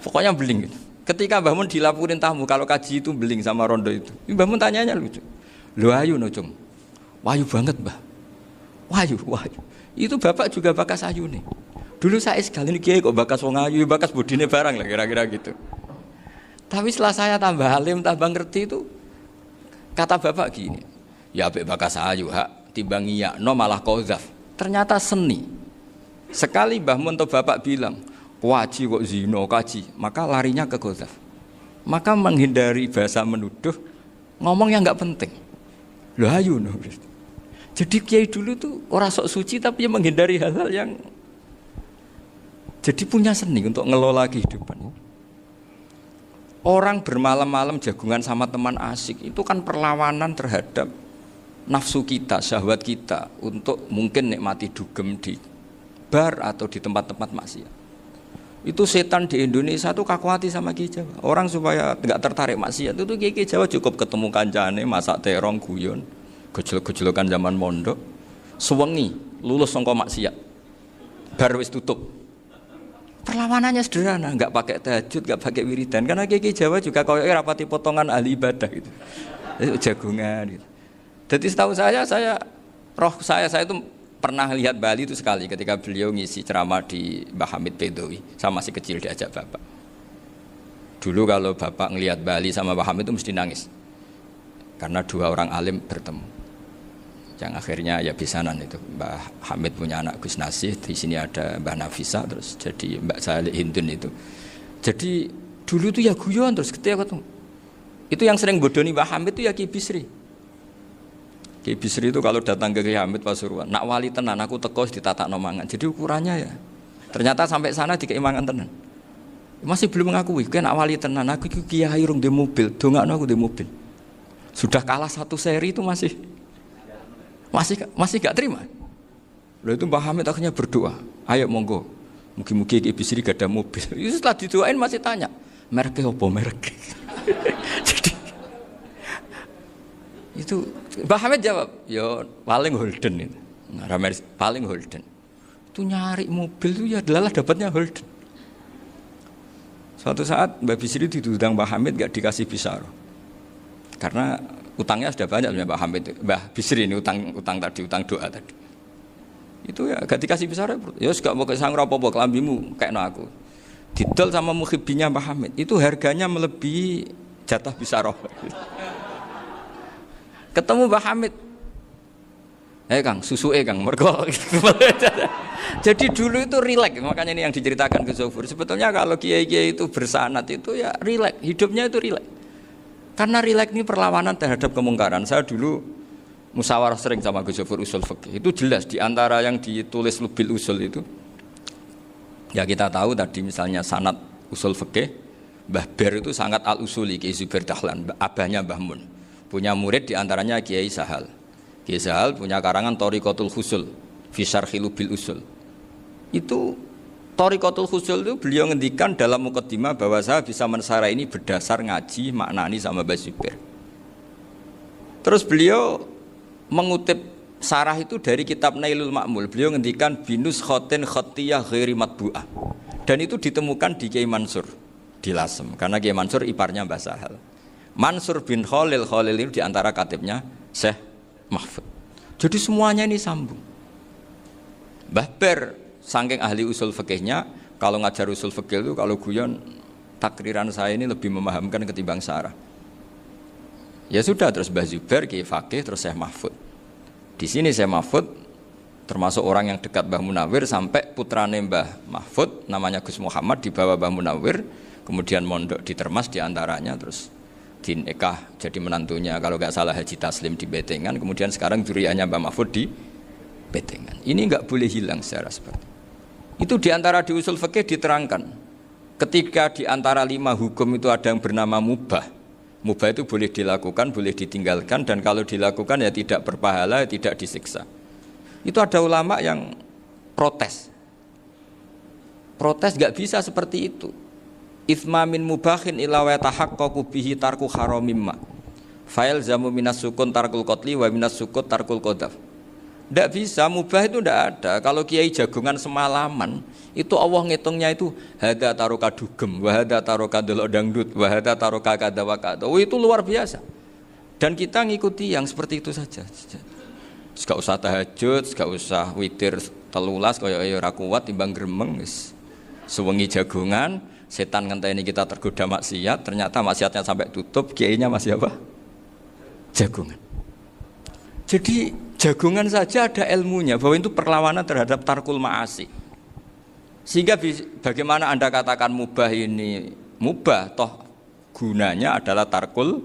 Pokoknya beling gitu. Ketika Mbah Mun dilaporin tamu kalau kaji itu beling sama rondo itu. Mbah Mun tanyanya lucu. Lho ayu no cung. Wayu banget Mbah. Wayu. Itu bapak juga bakas ayu nih. Dulu saya sekali ini kiai kok bakas wong ayu, bakas bodine barang lah kira-kira gitu. Tapi setelah saya tambah alim, tambah ngerti itu, kata bapak gini, ya apik bakas ayu hak, timbang iyakno malah qadzaf. Ternyata seni. Sekali Mbah Mun atau bapak bilang, kaji kok zina, kaji, maka larinya ke qadzaf. Maka menghindari bahasa menuduh, ngomong yang enggak penting. Lho ayu no. Jadi kiai dulu tuh orang sok suci tapi menghindari hal-hal yang jadi punya seni untuk ngelola kehidupan. Orang bermalam-malam jagungan sama teman asik itu kan perlawanan terhadap nafsu kita, syahwat kita untuk mungkin nikmati dugem di bar atau di tempat-tempat maksiat. Itu setan di Indonesia tuh kakuati sama Kiai Jawa. Orang supaya enggak tertarik maksiat itu Kiai Jawa cukup ketemu kancane masak terong guyon, gejol-gejolokan zaman mondok, suwengi lulus sangka maksiat. Bar wis tutup. Perlawanannya sederhana, enggak pakai tahajud, enggak pakai wiridan. Karena Kiai Jawa juga koyoke rapati potongan ahli ibadah gitu. Jagungan gitu. Jadi setahu saya itu pernah lihat Bali itu sekali ketika beliau ngisi ceramah di Mbah Hamid Bedowi. Saya masih kecil diajak bapak. Dulu kalau bapak ngelihat Bali sama Mbah Hamid itu mesti nangis. Karena dua orang alim bertemu. Yang akhirnya ya bisanan itu Mbah Hamid punya anak Gus Nasih, di sini ada Mbah Nafisa, terus jadi Mbak Salih Hindun itu. Jadi dulu itu ya guyon terus ketika ketemu. Itu yang sering bodoni Mbah Hamid itu ya Ki Bisri. Ki Bisri itu kalau datang ke Ki Hamid Pasuruan, nak wali tenan aku teko ditatakno mangan. Jadi ukurannya ya. Ternyata sampai sana dikei mangan tenan. Masih belum mengakui, kan nak wali tenan aku iki kiai rung di mobil, dongakno aku di mobil. Sudah kalah satu seri itu masih gak terima. Lalu itu Mbah Hamid akhirnya berdoa, ayo monggo, mungkin-mungkin Ki Bisri gak ada mobil. Itu setelah didoain masih tanya, mereknya apa merek? Jadi itu Mbah Hamid jawab, ya paling Holden itu. Nah, paling Holden. Itu nyari mobil itu ya adalah dapatnya Holden. Suatu saat Mbah Bisri diundang Mbah Hamid gak dikasih bisaro. Karena utangnya sudah banyak Mbah Hamid, Mbah Bisri ini utang doa tadi. Itu ya gak dikasih besar ya gak mau kesang apa-apa kelambimu kayak aku. Didol sama muhibbinya Mbah Hamid. Itu harganya melebihi jatah bisaroh. Ketemu Mbah Hamid. Kang, susuke Kang, mergo. Jadi dulu itu rileks, makanya ini yang diceritakan ke Zofur. Sebetulnya kalau kiai-kiai itu bersanad itu ya rileks, hidupnya itu rileks. Karena rileks ini perlawanan terhadap kemungkaran. Saya dulu musyawarah sering sama Gus Zofur usul fikih. Itu jelas di antara yang ditulis Lubil Usul itu. Ya kita tahu tadi misalnya sanad usul fikih, Mbah Ber itu sangat al-usuli Kiai Zubair Dahlan, abahnya Mbah Mun. Punya murid di antaranya Kiai Sahal. Kiai Sahal punya karangan Thariqatul Husul fi Syarhi Lubil Usul. Itu Thariqatul Husul itu beliau ngendikan dalam mukaddimah bahwa saya bisa mensarah ini berdasar ngaji maknani sama Mbah Zubair. Terus beliau mengutip sarah itu dari kitab Nailul Ma'mul. Beliau ngendikan binus khotin khotiyah ghairi matbu'ah. Dan itu ditemukan di Kiai Mansur di Lasem. Karena Kiai Mansur iparnya Mbah Sahal. Mansur bin Khalil itu diantara katibnya Syekh mahfud. Jadi semuanya ini sambung. Mbah Ber saking ahli usul fikihnya, kalau ngajar usul fikih itu kalau guyon takriran saya ini lebih memahamkan ketimbang Sarah. Ya sudah, terus Mbah Zubair Kiai Fakih, terus Syekh Mahfud. Di sini Syekh Mahfud termasuk orang yang dekat Mbah Munawir sampai putrane Mbah Mahfud namanya Gus Muhammad dibawa Mbah Munawir, kemudian mondok di Termas diantaranya, terus dinikah jadi menantunya kalau nggak salah Haji Taslim di Betengan, kemudian sekarang juriahnya Mbah Mahfud di Betengan. Ini nggak boleh hilang secara seperti itu. Diantara di usul fikih diterangkan ketika diantara 5 hukum itu ada yang bernama mubah. Mubah itu boleh dilakukan, boleh ditinggalkan, dan kalau dilakukan ya tidak berpahala, tidak disiksa. Itu ada ulama yang protes. Protes nggak bisa seperti itu. Itsma min mubahin illa wa tahaqqaqu bihi tarku haramimma. Fa'il zamu minas sukun tarkul qatli wa minas sukut tarkul qadaf. Tidak bisa, mubah itu tidak ada. Kalau kiai jagungan semalaman, itu Allah ngitungnya itu hada taroka dugem, wahada taroka delok dangdut, wahada taroka kada wakada. Oh, itu luar biasa. Dan kita ngikuti yang seperti itu saja. Gak usah tahajud, gak usah witir telulas, kaya ora kuat timbang gremeng. Sewengi jagungan, setan ngenteni kita tergoda maksiat, ternyata maksiatnya sampai tutup, kiainya masih apa? Jagungan. Jadi jagungan saja ada ilmunya bahwa itu perlawanan terhadap tarkul ma'asi. Sehingga bagaimana Anda katakan mubah ini mubah, toh gunanya adalah tarkul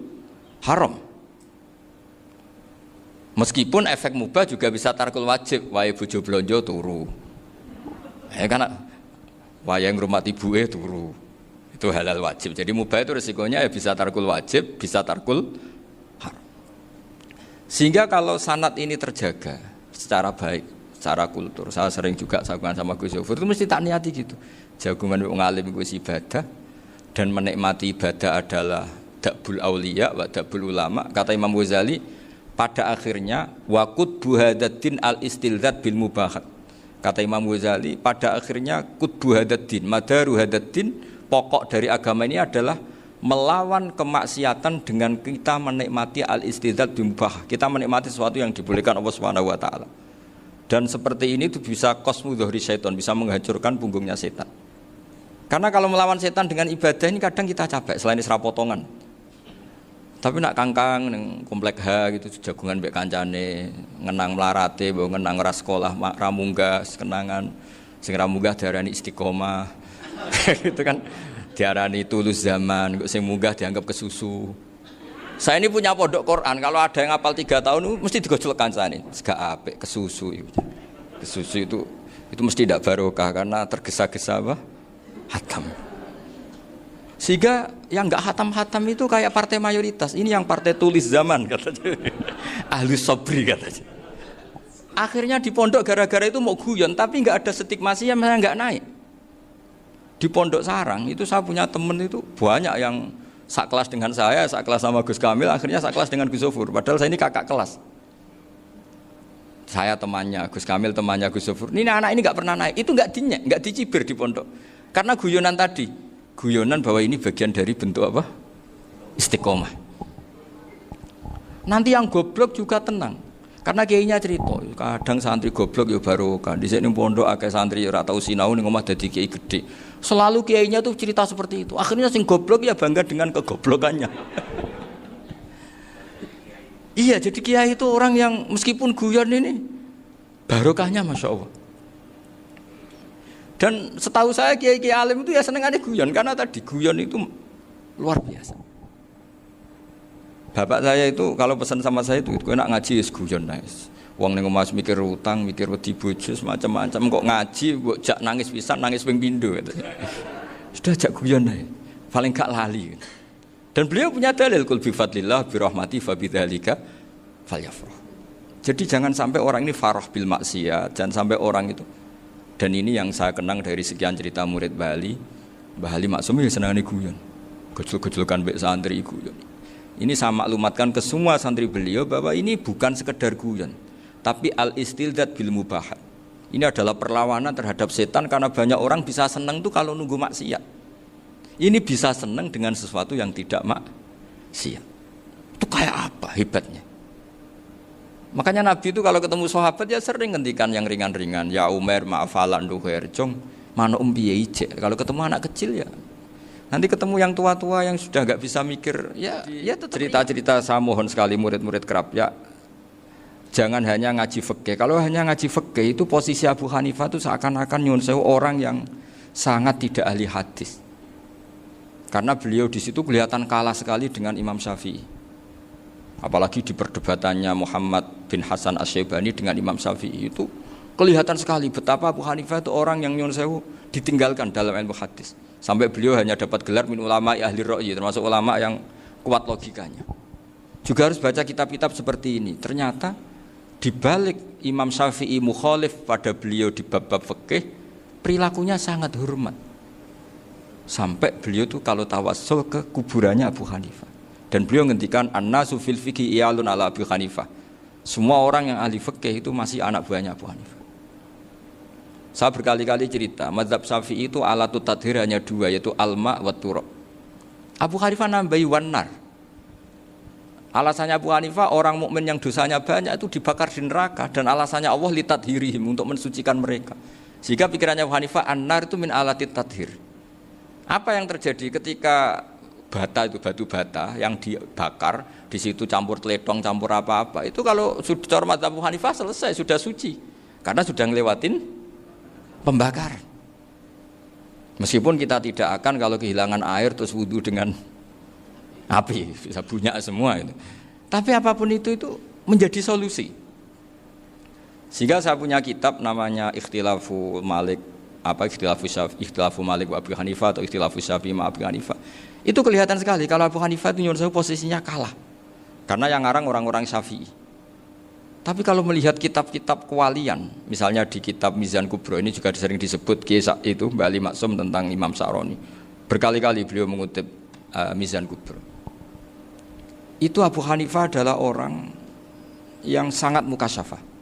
haram. Meskipun efek mubah juga bisa tarkul wajib, wae bojo blonjo turu. Karena wayang rumah ibuke turu. Itu halal wajib. Jadi mubah itu resikonya ya bisa tarkul wajib, bisa tarkul haram. Sehingga kalau sanad ini terjaga secara baik, secara kultur, saya sering juga jagungan sama Gus Yofur, itu mesti tak niati gitu. Jagungan wong alim itu ibadah, dan menikmati ibadah adalah dakbul auliya wa dakbul ulama. Kata Imam Ghazali, pada akhirnya waqud buhadaddin al-istilzat bil mubahat. Kata Imam Ghazali, pada akhirnya qutbu hadaddin, madaru hadaddin, pokok dari agama ini adalah melawan kemaksiatan dengan kita menikmati al-istidzat bimubah. Kita menikmati sesuatu yang dibolehkan Allah Subhanahu wa taala. Dan seperti ini itu bisa qasmu dhuhri syaitan, bisa menghancurkan punggungnya setan. Karena kalau melawan setan dengan ibadah ini kadang kita capek selain isra potongan. Tapi nak kangkang ning komplek H gitu jagungan mbek kancane, ngenang melarate, mbok ngenang ora sekolah, ra munggah kenangan. Sing ra munggah diarani istiqomah. Gitu kan. Diarani tulus zaman, kok sing munggah dianggap kesusu. Saya ini punya pondok Quran, kalau ada yang hafal 3 tahun mesti digojlok kancane. Gak apik kesusu itu. Kesusu itu mesti tidak barokah karena tergesa-gesa apa? Hatam. Sehingga yang enggak hatam-hatam itu kayak partai mayoritas. Ini yang partai tulis zaman katanya. Ahli sabri katanya. Akhirnya di pondok gara-gara itu mau guyon tapi enggak ada stigma sih yang enggak naik. Di Pondok Sarang itu saya punya temen itu banyak yang sekelas dengan saya, sekelas sama Gus Kamil, akhirnya sekelas dengan Gus Sofur. Padahal saya ini kakak kelas. Saya temannya, Gus Kamil temannya Gus Sofur. Ini anak ini nggak pernah naik, itu nggak dinyek, nggak dicibir di pondok. Karena guyonan tadi, guyonan bahwa ini bagian dari bentuk apa? Istiqomah. Nanti yang goblok juga tenang. Karena kiainya cerita, kadang santri goblok ya barokah. Di sini pondok akeh santri ora tau sinau ning omah dadi kiai gede. Selalu kiainya tuh cerita seperti itu. Akhirnya sing goblok ya bangga dengan kegoblokannya. Iya, jadi kiai itu orang yang meskipun guyon ini barokahnya Masya Allah. Dan setahu saya kiai-kiai alim itu ya senengannya guyon karena tadi guyon itu luar biasa. Bapak saya itu kalau pesan sama saya itu enak ngaji wis guyon nice. Wong ning omah mikir utang, mikir wedi bojo macam-macam kok ngaji mbok jak nangis pisan, nangis ping pindho gitu. Sudah jak guyon ae. Paling gak lali. Dan beliau punya dalil kul bi fadlillah bi rahmati fa bidzalika falyafrah. Jadi jangan sampai orang ini farah bil maksiat, jangan sampai orang itu. Dan ini yang saya kenang dari sekian cerita murid Bali. Mbah Ali Maksum ya senangane guyon. Gejol-gejolkan mbek santri guyon. Ini saya maklumatkan ke semua santri beliau bahwa ini bukan sekedar guyon, tapi al-istildzat bil mubahat. Ini adalah perlawanan terhadap setan karena banyak orang bisa senang tuh kalau nunggu maksiat. Ini bisa senang dengan sesuatu yang tidak maksiat. Itu kayak apa hebatnya? Makanya Nabi itu kalau ketemu sahabat ya sering ngendikan yang ringan-ringan. Ya Umar ma'afalan duher jong mana piye ije. Kalau ketemu anak kecil ya. Nanti ketemu yang tua-tua yang sudah nggak bisa mikir ya cerita-cerita saya mohon sekali murid-murid kerap ya. Jangan hanya ngaji fikih. Kalau hanya ngaji fikih itu posisi Abu Hanifah itu seakan-akan nyuwun sewu orang yang sangat tidak ahli hadis. Karena beliau di situ kelihatan kalah sekali dengan Imam Syafi'i. Apalagi di perdebatannya Muhammad bin Hasan Asy-Syaibani dengan Imam Syafi'i itu kelihatan sekali betapa Abu Hanifah itu orang yang nyuwun sewu ditinggalkan dalam ilmu hadis. Sampai beliau hanya dapat gelar min ulama ahli ra'yi, termasuk ulama yang kuat logikanya. Juga harus baca kitab-kitab seperti ini. Ternyata di balik Imam Syafi'i mukhalif pada beliau di bab-bab fikih, perilakunya sangat hormat. Sampai beliau tuh kalau tawassul ke kuburannya Abu Hanifah. Dan beliau ngendikan an-nasu fil fiqhi iyalun ala Abu Hanifah. Semua orang yang ahli fikih itu masih anak buahnya Abu Hanifah. Saya berkali-kali cerita, mazhab Syafi'i itu alatut tadhir hanya dua, yaitu al-ma' wa turab. Abu Hanifah nambahi wanar. Alasannya Abu Hanifah orang mukmin yang dosanya banyak itu dibakar di neraka, dan alasannya Allah litadhirihim untuk mensucikan mereka. Sehingga pikirannya Abu Hanifah an-nar itu min alatit tadhir. Apa yang terjadi ketika bata itu batu bata yang dibakar di situ campur teledong campur apa-apa itu kalau sudah mazhab Abu Hanifah selesai sudah suci karena sudah ngelewatin pembakaran. Meskipun kita tidak akan kalau kehilangan air terus wudu dengan api bisa bunyak semua itu. Tapi apapun itu menjadi solusi. Sehingga saya punya kitab namanya Ikhtilafu Malik Ikhtilafu Malik wa Abu Hanifah atau Ikhtilafu Syafi'i ma Abu Hanifah. Itu kelihatan sekali kalau Abu Hanifah itu nyuwun sewu posisinya kalah. Karena yang ngarang orang-orang Syafi'i. Tapi kalau melihat kitab-kitab kewalian, misalnya di kitab Mizan Kubro ini juga sering disebut kisah itu Mbak Ali Maksum tentang Imam Sa'roni. Berkali-kali beliau mengutip Mizan Kubro. Itu Abu Hanifah adalah orang yang sangat mukasyafah.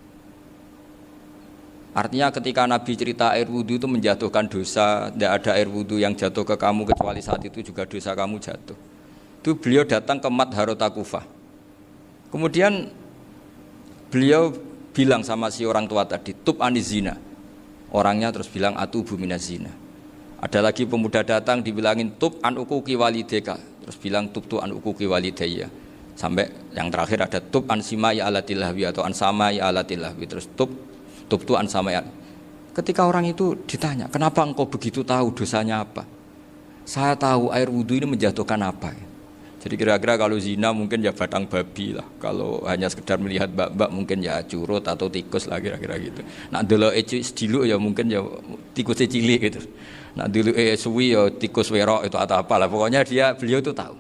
Artinya ketika Nabi cerita air wudhu itu menjatuhkan dosa, tidak ada air wudhu yang jatuh ke kamu kecuali saat itu juga dosa kamu jatuh. Itu beliau datang ke Madharota Kufah. Kemudian beliau bilang sama si orang tua tadi, tub anizina. Orangnya terus bilang atubu minazina. Ada lagi pemuda datang dibilangin tub an ukuki walideka. Terus bilang tub tu an ukuki walidayya. Sampai yang terakhir ada tub an simai alatilahwi atau an samai alatilahwi. Terus tub tu an samai. Ketika orang itu ditanya, kenapa engkau begitu tahu dosanya apa? Saya tahu air wudhu ini menjatuhkan apa. Jadi kira-kira kalau zina mungkin ya batang babi lah. Kalau hanya sekedar melihat bak-bak mungkin ya curut atau tikus lah kira-kira gitu. Nak delok sediluk ya mungkin ya tikusnya cilik gitu. Nak delok suwi ya tikus werok itu atau apalah. Pokoknya beliau itu tahu.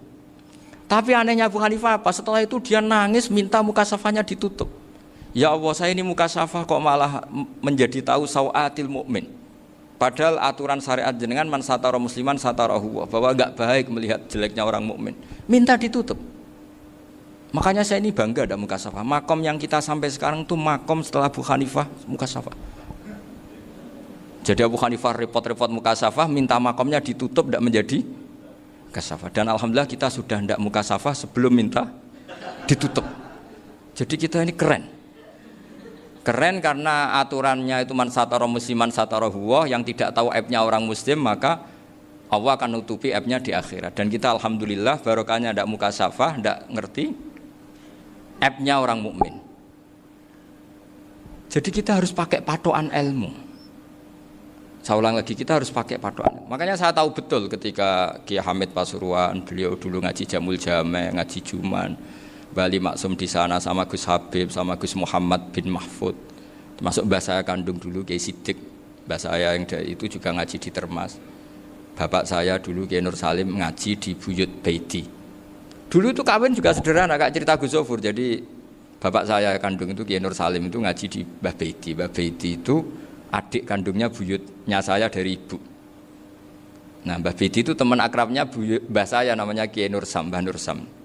Tapi anehnya Abu Hanifah apa? Setelah itu dia nangis minta mukasafahnya ditutup. Ya Allah, saya ini mukasafah kok malah menjadi tahu sawatil mukmin. Padahal aturan syariat jenengan man satara musliman satarahu, bahwa enggak baik melihat jeleknya orang mukmin. Minta ditutup. Makanya saya ini bangga ada mukasafah. Makom yang kita sampai sekarang tuh makom setelah Abu Hanifah mukasafah. Jadi Abu Hanifah repot-repot mukasafah, minta makomnya ditutup tidak menjadi mukasafah. Dan alhamdulillah kita sudah tidak mukasafah sebelum minta ditutup. Jadi kita ini keren. Keren karena aturannya itu man satara musliman satara huwa, yang tidak tahu aibnya orang muslim maka Allah akan nutupi aibnya di akhirat. Dan kita alhamdulillah barokahnya tidak mukasafah, tidak ngerti aibnya orang mukmin. Jadi kita harus pakai patokan ilmu. Saya ulang lagi, kita harus pakai patokan. Makanya saya tahu betul ketika Kiai Hamid Pasuruan, beliau dulu ngaji Jamul Jame, ngaji Juman, Bali Maksum di sana sama Gus Habib, sama Gus Muhammad bin Mahfud, termasuk mbah saya kandung dulu Kiai Sidik, mbah saya yang itu juga ngaji di Termas. Bapak saya dulu Kiai Nur Salim ngaji di Buyut Baiti. Dulu itu kawin juga sederhana, kayak cerita Gus Zofur. Jadi bapak saya kandung itu Kiai Nur Salim itu ngaji di Mbah Baiti. Mbah Baiti itu adik kandungnya buyutnya saya dari ibu. Nah Mbah Baiti itu teman akrabnya mbah saya namanya Kiai Nur Sam, Mbah Nur Sam.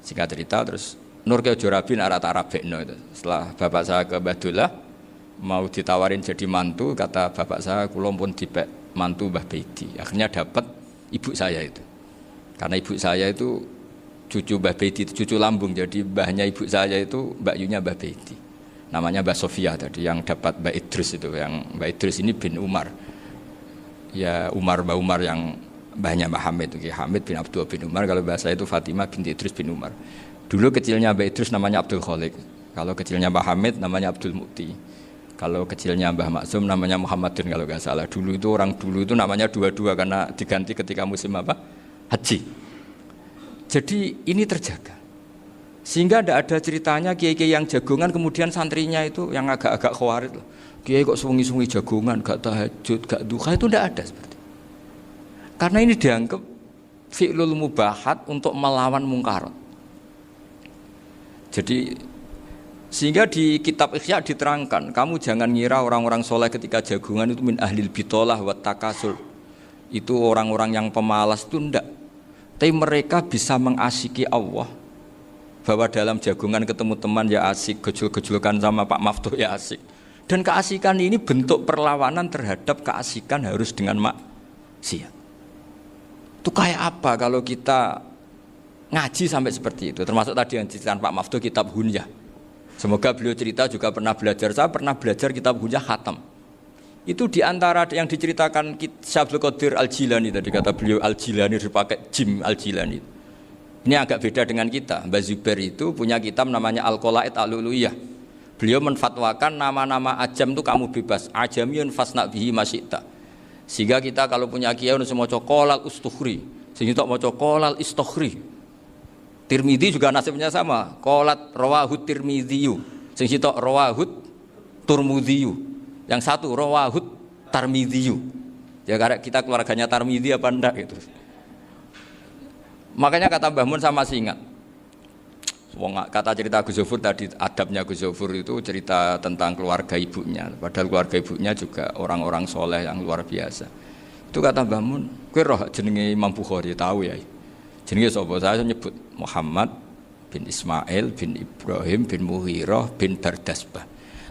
Singkat cerita terus Nur ke Jorabin arata Arabekno itu. Setelah bapak saya ke Badullah mau ditawarin jadi mantu, kata bapak saya kula pun dipek mantu Mbah Baiti. Akhirnya dapat ibu saya itu. Karena ibu saya itu cucu Mbah Bedi, cucu lambung. Jadi mbahnya ibu saya itu Mbak Yunya Mbah Bedi. Namanya Mbah Sofia tadi yang dapat Mbak Idris itu, yang Mbak Idris ini bin Umar. Ya Mbah Umar yang mbahnya Mbah Hamid itu, Hamid bin Abdul bin Umar. Kalau bahasa itu Fatimah binti Idris bin Umar. Dulu kecilnya Mbah Idris namanya Abdul Khalik. Kalau kecilnya Mbah Hamid namanya Abdul Mukti. Kalau kecilnya Mbah Maksum namanya Muhammadin kalau nggak salah. Dulu itu orang dulu itu namanya dua-dua karena diganti ketika musim apa? Haji. Jadi ini terjaga. Sehingga tidak ada ceritanya kiai-kiai yang jagongan kemudian santrinya itu yang agak-agak khawarit. Kiai kok sungi-sungi jagongan, gak tahajud, gak duha, itu tidak ada seperti. Karena ini dianggap fi'lul mubahat untuk melawan mungkarat. Jadi sehingga di kitab Ihya diterangkan, kamu jangan ngira orang-orang soleh ketika jagungan itu min ahlil bitolah wa takasul. Itu orang-orang yang pemalas itu enggak. Tapi mereka bisa mengasyiki Allah. Bahwa dalam jagungan ketemu teman ya asik, gejul-gejulkan sama Pak Maftuh ya asik. Dan keasikan ini bentuk perlawanan terhadap keasikan harus dengan maksiat. Itu kayak apa kalau kita ngaji sampai seperti itu, termasuk tadi yang diceritakan Pak Maftuh kitab Hunyah. Semoga beliau cerita juga pernah belajar. Saya pernah belajar kitab Hunyah khatam. Itu diantara yang diceritakan Syaikhul Qadir Al-Jilani tadi, kata beliau Al-Jilani dipakai Jim Al-Jilani. Ini agak beda dengan kita. Mbah Zubair itu punya kitab namanya Al-Qalaid Al-Luluyah. Beliau menfatwakan nama-nama ajam itu kamu bebas. Ajamiyun fasna bihi masyita. Sehingga kita kalau punya kiai harus mau qolal ustukhri, sehingga tak mau qolal istukhri. Tirmidzi juga nasibnya sama. Qolat rawahut Tirmidziyu. Sing sitok rawahut Turmudziyu. Yang satu rawahut Tarmidziyu. Ya karena kita keluarganya Tarmidzi apa enggak gitu. Makanya kata Mbah Mun sama masih ingat. Kata cerita Gus Zofur tadi, adabnya Gus Zofur itu cerita tentang keluarga ibunya. Padahal keluarga ibunya juga orang-orang soleh yang luar biasa. Itu kata Mbah Mun, kowe roh jenenge Imam Bukhari tahu ya. Jenenge sapa? Saya nyebut Muhammad bin Ismail bin Ibrahim bin Mughirah bin Bardasbah.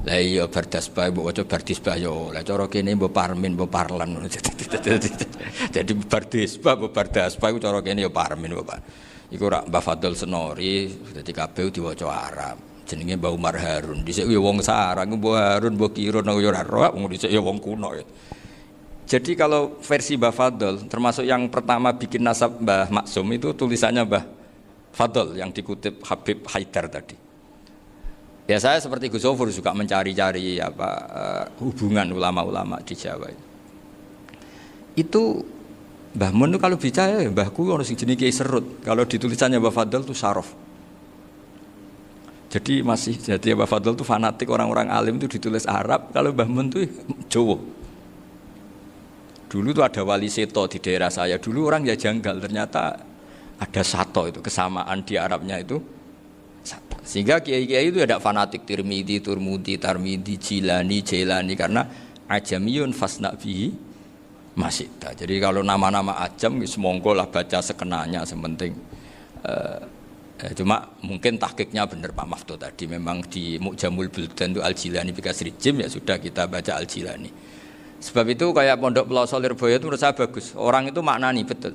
Lah iya Bardasbah mbok waca Bardisbah yo. Lah cara kene mbok Parmin mbok Parlan. Jadi Bardisbah mbok Bardasbah iku cara kene yo Parmin mbok. Iku rak Mbah Fadl Senori dadi kabeh diwaca Arab. Jenenge Mbah Umar Harun. Dhisik yo wong sarang Mbah Harun mbok kira nang yo ora roh, wong dhisik yo wong kuno. Jadi kalau versi Mbah Fadl, termasuk yang pertama bikin nasab Mbah Maksum itu tulisannya Mbah Fadl yang dikutip Habib Haidar tadi. Ya saya seperti Gus Zofur juga mencari-cari hubungan ulama-ulama di Jawa itu. Itu Mbah Mun itu kalau bicara ya mbahku orang sing jenenge Kiai Serut. Kalau ditulisannya Mbah Fadl itu Syaraf. Jadi Mbah Fadl itu fanatik orang-orang alim itu ditulis Arab, kalau Mbah Mun itu Jawa. Dulu itu ada wali seto di daerah saya. Dulu orang ya janggal, ternyata ada sato itu, kesamaan di Arabnya itu sato. Sehingga kiai-kiai itu ada fanatik Tirmidzi, Turmudi, Tarmidi, Jilani, Jailani karena ajamiyun fasna bihi masyita. Jadi kalau nama-nama ajam semonggo lah baca sekenanya sementing. Cuma mungkin tahqiqnya benar Pak Maftuh tadi, memang di Mu'jamul Buldan itu Al-Jilani bikasri jim, ya sudah kita baca Al-Jilani. Sebab itu kayak Pondok Pelosok Lirboyo itu menurut saya bagus. Orang itu maknani betul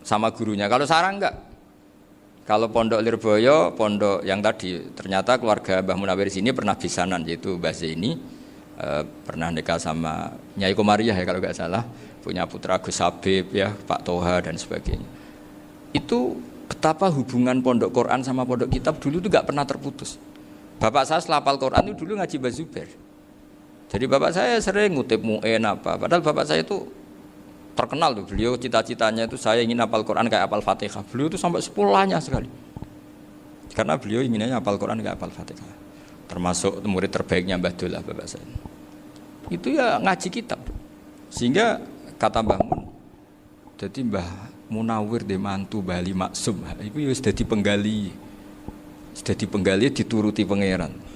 sama gurunya. Kalau sarang enggak. Kalau Pondok Lirboyo, pondok yang tadi ternyata keluarga Mbah Munawir sini pernah bisanan, yaitu Mbah Zaini pernah nikah sama Nyai Komariah ya kalau enggak salah, punya putra Gus Habib ya, Pak Toha dan sebagainya. Itu betapa hubungan pondok Quran sama pondok kitab dulu itu enggak pernah terputus. Bapak saya setelah hafal Quran itu dulu ngaji Mbah Zubair. Jadi bapak saya sering ngutip mu'en apa. Padahal bapak saya itu terkenal tuh. Beliau cita-citanya itu saya ingin hafal Quran kayak hafal Fatihah. Beliau itu sampai 10 sekali. Karena beliau inginnya hafal Quran kayak hafal Fatihah. Termasuk murid terbaiknya Mbah Dullah bapak saya. Itu ya ngaji kitab. Sehingga kata Mbah Mun, jadi Mbah Munawir de mantu Bali Maksum. Itu ya sudah dipenggali. Sudah dipenggali dituruti pangeran.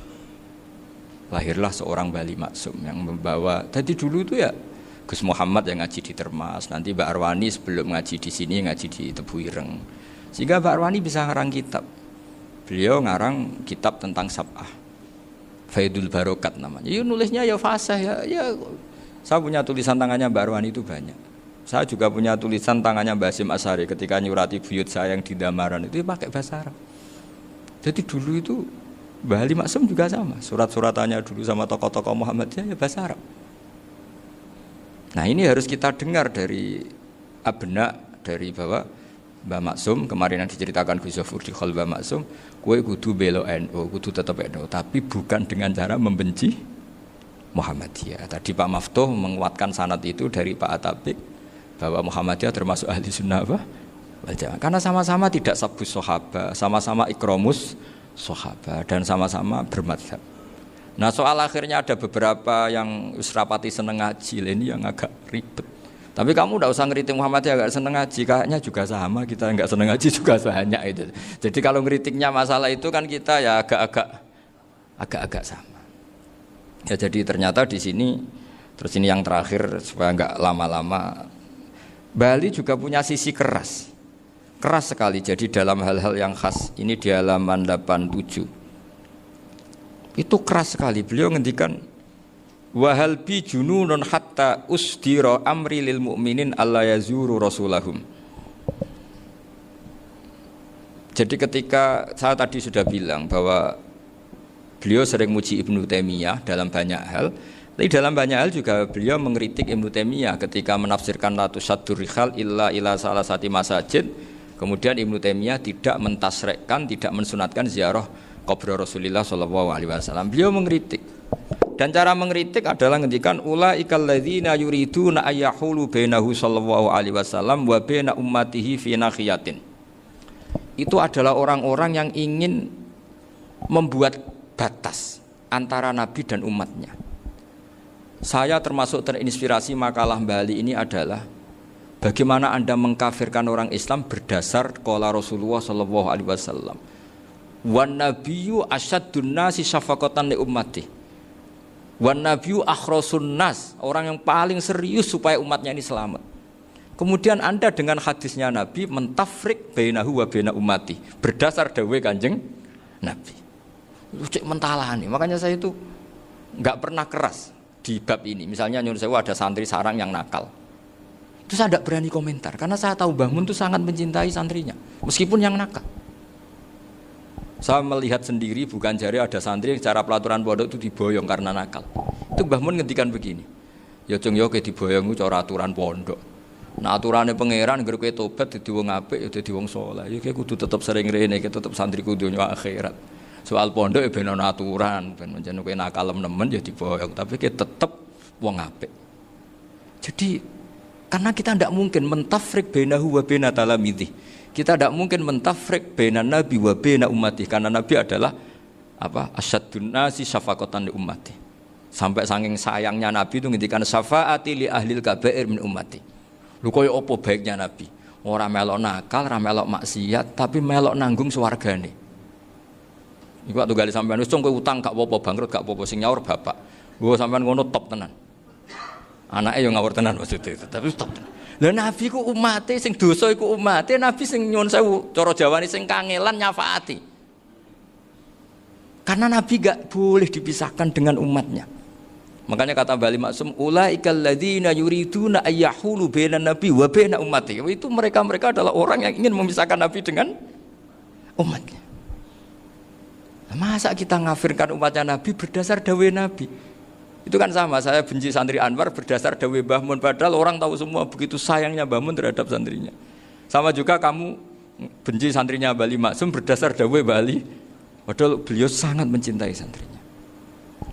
Lahirlah seorang Bali Maksum yang membawa. Tadi dulu itu ya Gus Muhammad yang ngaji di Termas, nanti Mbak Arwani sebelum ngaji di sini ngaji di Tebu Ireng. Sehingga Mbak Arwani bisa ngarang kitab. Beliau ngarang kitab tentang Sab'ah. Faidul Barokat namanya. Ya nulisnya ya fasih ya. Saya punya tulisan tangannya Mbak Arwani itu banyak. Saya juga punya tulisan tangannya Mbah Hasyim Asy'ari ketika nyurati buyut saya yang di Damaran itu pakai bahasa Arab. Jadi dulu itu Mbah Ali Maksum juga sama, surat-suratannya dulu sama tokoh-tokoh Muhammadiyah ya bahasa Arab. Nah ini harus kita dengar dari abna, dari bahwa Mbah Maksum kemarin yang diceritakan Gus Zafur di Khol Mbah Maksum, kowe kudu belo NU, kudu tetap NU, tapi bukan dengan cara membenci Muhammadiyah. Tadi Pak Maftuh menguatkan sanad itu dari Pak Atabik bahwa Muhammadiyah termasuk ahli sunnah wal jamaah. Karena sama-sama tidak sabus sahabat, sama-sama ikromus sahabat dan sama-sama bermadzhab. Nah soal akhirnya ada beberapa yang rapati seneng ngaji ini yang agak ribet. Tapi kamu tidak usah ngeritik Muhammadiyah agak seneng ngaji, kayaknya juga sama kita nggak seneng ngaji juga banyak itu. Jadi kalau ngeritiknya masalah itu kan kita ya agak-agak sama. Ya jadi ternyata di sini terus ini yang terakhir supaya nggak lama-lama, Bali juga punya sisi keras sekali. Jadi dalam hal-hal yang khas ini di halaman 87 itu keras sekali. Beliau ngendikan wahal bi jununun hatta usdira amri lil mu'minin alla yazuru rasulahum. Jadi ketika saya tadi sudah bilang bahwa beliau sering muji Ibnu Taimiyah dalam banyak hal, tapi dalam banyak hal juga beliau mengkritik Ibnu Taimiyah ketika menafsirkan la tusaddur rihal illa ila salasati masajid. Kemudian Ibnu Taimiyah tidak mentasrekkan, tidak mensunatkan ziarah kubur Rasulullah sallallahu alaihi wasallam. Beliau mengkritik. Dan cara mengkritik adalah ngendikan ulaikal ladzina yuriduna ayyahulu bainahu sallallahu alaihi wasallam wa baina ummatihi fi nakhiyatin. Itu adalah orang-orang yang ingin membuat batas antara Nabi dan umatnya. Saya termasuk terinspirasi makalah Bali ini adalah bagaimana Anda mengkafirkan orang Islam berdasar qala Rasulullah sallallahu alaihi wasallam. Wan nabiyyu asyaddun nasi syafaqatan li ummati. Wan nabiyyu akhrasun nas, orang yang paling serius supaya umatnya ini selamat. Kemudian Anda dengan hadisnya Nabi mentafrik bainahu wa baina ummati berdasar dawuh Kanjeng Nabi. Itu cek mentalani. Makanya saya itu enggak pernah keras di bab ini. Misalnya nyuruh saya ada santri sarang yang nakal. Itu saya tidak berani komentar karena saya tahu Mbah Mun itu sangat mencintai santrinya meskipun yang nakal. Saya melihat sendiri bukan jari ada santri yang cara pelaturan pondok itu diboyong karena nakal. Itu Mbah Mun ngendikan begini. Ya cung yo ke diboyong itu cara aturan pondok. Nah aturannya pangeran ngger kowe tobat dadi wong apik ya dadi wong saleh. Ya kowe kudu tetep sering rene, tetep santri kudu dunya akhirat. Soal pondok ya ben ana aturan, ben menjen kowe nakal nemen ya diboyong, tapi kowe tetep wong apik. Jadi karena kita tidak mungkin mentafrik bainahu wa baina talamidhi. Kita tidak mungkin mentafrik baina nabi wa baina ummati karena Nabi adalah apa? Asyaddun nasi syafaqatan li ummati. Sampai saking sayangnya Nabi itu ngendikan syafaati li ahlil kabair min ummati. Lho koyo apa baiknya Nabi? Ora melok nakal, ora melok maksiat, tapi melok nanggung swargane. Iku waktu gali sampean wis kowe utang gak apa-apa, bangkrut gak apa-apa, sing nyaur bapak. Gua sampean ngono top tenan. Anake yo ngawur tenan maksudnya itu, tapi top tenan. Lah Nabi ku umate sing dosa iku umate, Nabi sing nyuwun sewu, cara Jawane sing kangelan nyafaati. Karena Nabi gak boleh dipisahkan dengan umatnya. Makanya kata Bali Maksum, ulaikal ladzina yuriduna ayyahulu bainan nabi wa baina ummati. Itu mereka adalah orang yang ingin memisahkan Nabi dengan umatnya. Masa kita ngafirkan umatnya Nabi berdasar dawuh Nabi? Itu kan sama, saya benci santri Anwar berdasar dawuh Mbah Mun, padahal orang tahu semua begitu sayangnya Mbah Mun terhadap santrinya. Sama juga kamu benci santrinya Bali Maksum berdasar dawuh Bali, padahal beliau sangat mencintai santrinya.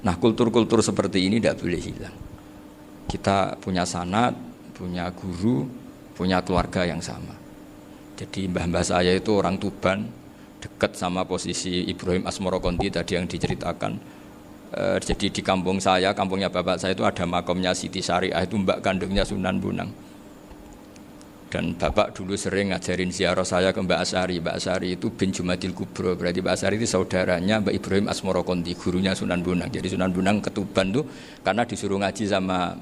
Nah kultur-kultur seperti ini tidak boleh hilang. Kita punya sanad, punya guru, punya keluarga yang sama. Jadi mbah-mbah saya itu orang Tuban, dekat sama posisi Ibrahim Asmorokonti tadi yang diceritakan. Jadi di kampung saya, kampungnya bapak saya itu ada makomnya Siti Syariah, itu mbak kandungnya Sunan Bonang. Dan bapak dulu sering ngajarin ziarah saya ke Mbak Asy'ari. Mbak Asy'ari itu bin Jumadil Kubro, berarti Mbak Asy'ari itu saudaranya Mbak Ibrahim Asmorokonti, gurunya Sunan Bonang. Jadi Sunan Bonang ke Tuban tuh karena disuruh ngaji sama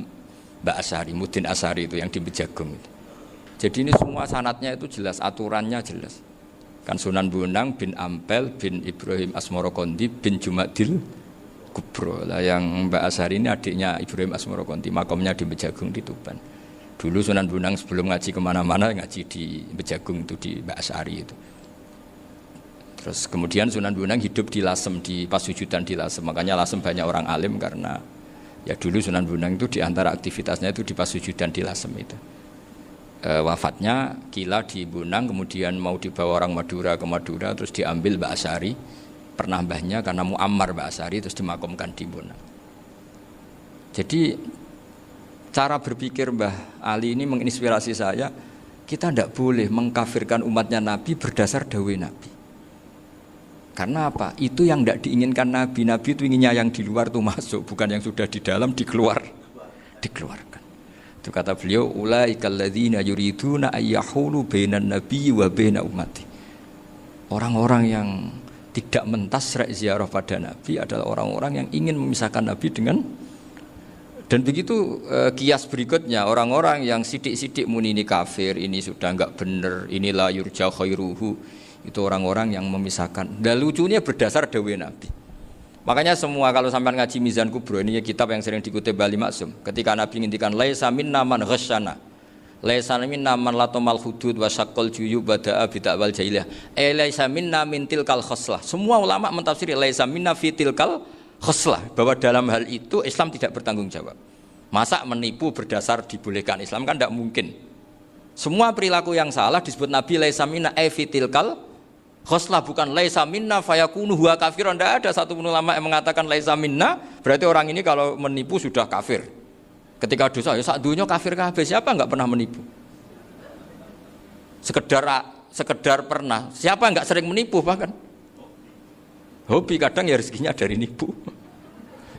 Mbak Asy'ari, Mudin Asy'ari itu yang di Bejagung itu. Jadi ini semua sanatnya itu jelas, aturannya jelas. Kan Sunan Bonang bin Ampel bin Ibrahim Asmorokonti bin Jumadil Kubro. Lah yang Mbak Asy'ari ini adiknya Ibrahim Asmorokonti, makomnya di Bejagung di Tuban. Dulu Sunan Bonang sebelum ngaji kemana-mana ngaji di Bejagung itu di Mbak Asari itu. Terus kemudian Sunan Bonang hidup di Lasem, di Pasujudan di Lasem. Makanya Lasem banyak orang alim karena ya dulu Sunan Bonang itu di antara aktivitasnya itu di Pasujudan di Lasem itu. Wafatnya kila di Bonang, kemudian mau dibawa orang Madura ke Madura, terus diambil Mbak Asari, pernah mbahnya karena muammar Mbak Asari, terus dimakamkan di Bonang. Jadi cara berpikir Mbah Ali ini menginspirasi saya. Kita tidak boleh mengkafirkan umatnya Nabi berdasar dawuh Nabi. Karena apa? Itu yang tidak diinginkan Nabi. Nabi itu inginnya yang di luar itu masuk, bukan yang sudah di dalam dikeluarkan. Itu kata beliau, ulaikal ladzina yuriduna ayyahulu bainan nabiyyi wa baina ummati. Orang-orang yang tidak mentasrek ziarah pada Nabi adalah orang-orang yang ingin memisahkan Nabi dengan. Dan begitu kias berikutnya, orang-orang yang sidik-sidik muni ini kafir, ini sudah enggak benar, inilah yurja khairuhu, itu orang-orang yang memisahkan. Dan lucunya berdasar dawuh Nabi. Makanya semua kalau sampai ngaji Mizan Kubro, ini kitab yang sering dikutip Bali Maksum, ketika Nabi ngintikan laisa minna man ghasyana, laisa minna man latamal hudud wa syaqqal juyub bada'a bid'awal jahiliyah, laisa minna min tilkal khoslah. Semua ulama mentafsiri laisa minna fi tilkal khoslah, bahwa dalam hal itu Islam tidak bertanggung jawab. Masa menipu berdasar dibolehkan Islam kan tidak mungkin. Semua perilaku yang salah disebut Nabi laisa minna fi tilkal khoslah, bukan laisa minna fayakunu huwa kafirun. Tidak ada satu ulama yang mengatakan laisa minna berarti orang ini kalau menipu sudah kafir. Ketika dosa ya sak dunya kafir kabeh. Siapa enggak pernah menipu? Sekedar pernah. Siapa enggak sering menipu bahkan? Hobi kadang ya rezekinya dari nipu.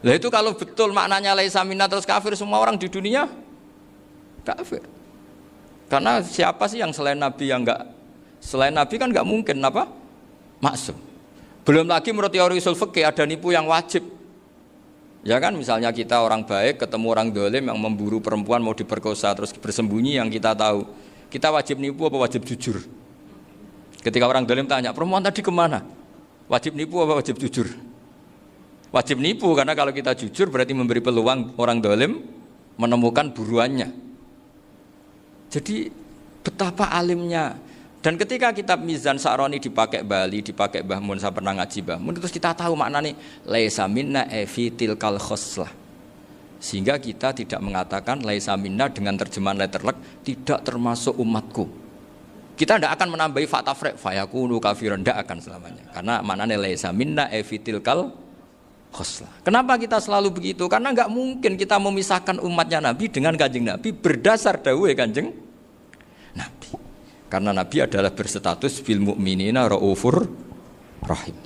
Lah itu kalau betul maknanya laisa minna terus kafir, semua orang di dunia kafir. Karena siapa sih yang selain Nabi yang enggak, selain Nabi kan enggak mungkin apa? Maksum. Belum lagi menurut teori usul fikih ada nipu yang wajib. Ya kan, misalnya kita orang baik ketemu orang dolim yang memburu perempuan mau diperkosa terus bersembunyi yang kita tahu. Kita wajib nipu apa wajib jujur? Ketika orang dolim tanya, perempuan tadi kemana? Wajib nipu apa wajib jujur? Wajib nipu, karena kalau kita jujur berarti memberi peluang orang dolim menemukan buruannya. Jadi betapa alimnya. Dan ketika kitab Mizan Sa'roni dipakai Bali, dipakai Mbah Mun, saya pernah ngaji Mbah Mun, terus kita tahu maknanya laisa minna fi tilkal khoslah. Sehingga kita tidak mengatakan laisa minna dengan terjemahan letterlek tidak termasuk umatku. Kita tidak akan menambahi fakta frek fayakunu kafirun, tidak akan selamanya. Karena maknanya laisa minna fi tilkal khoslah. Kenapa kita selalu begitu? Karena enggak mungkin kita memisahkan umatnya Nabi dengan Kanjeng Nabi berdasar dawuh Kanjeng Nabi. Karena Nabi adalah berstatus bil mu'minina raufur rahim.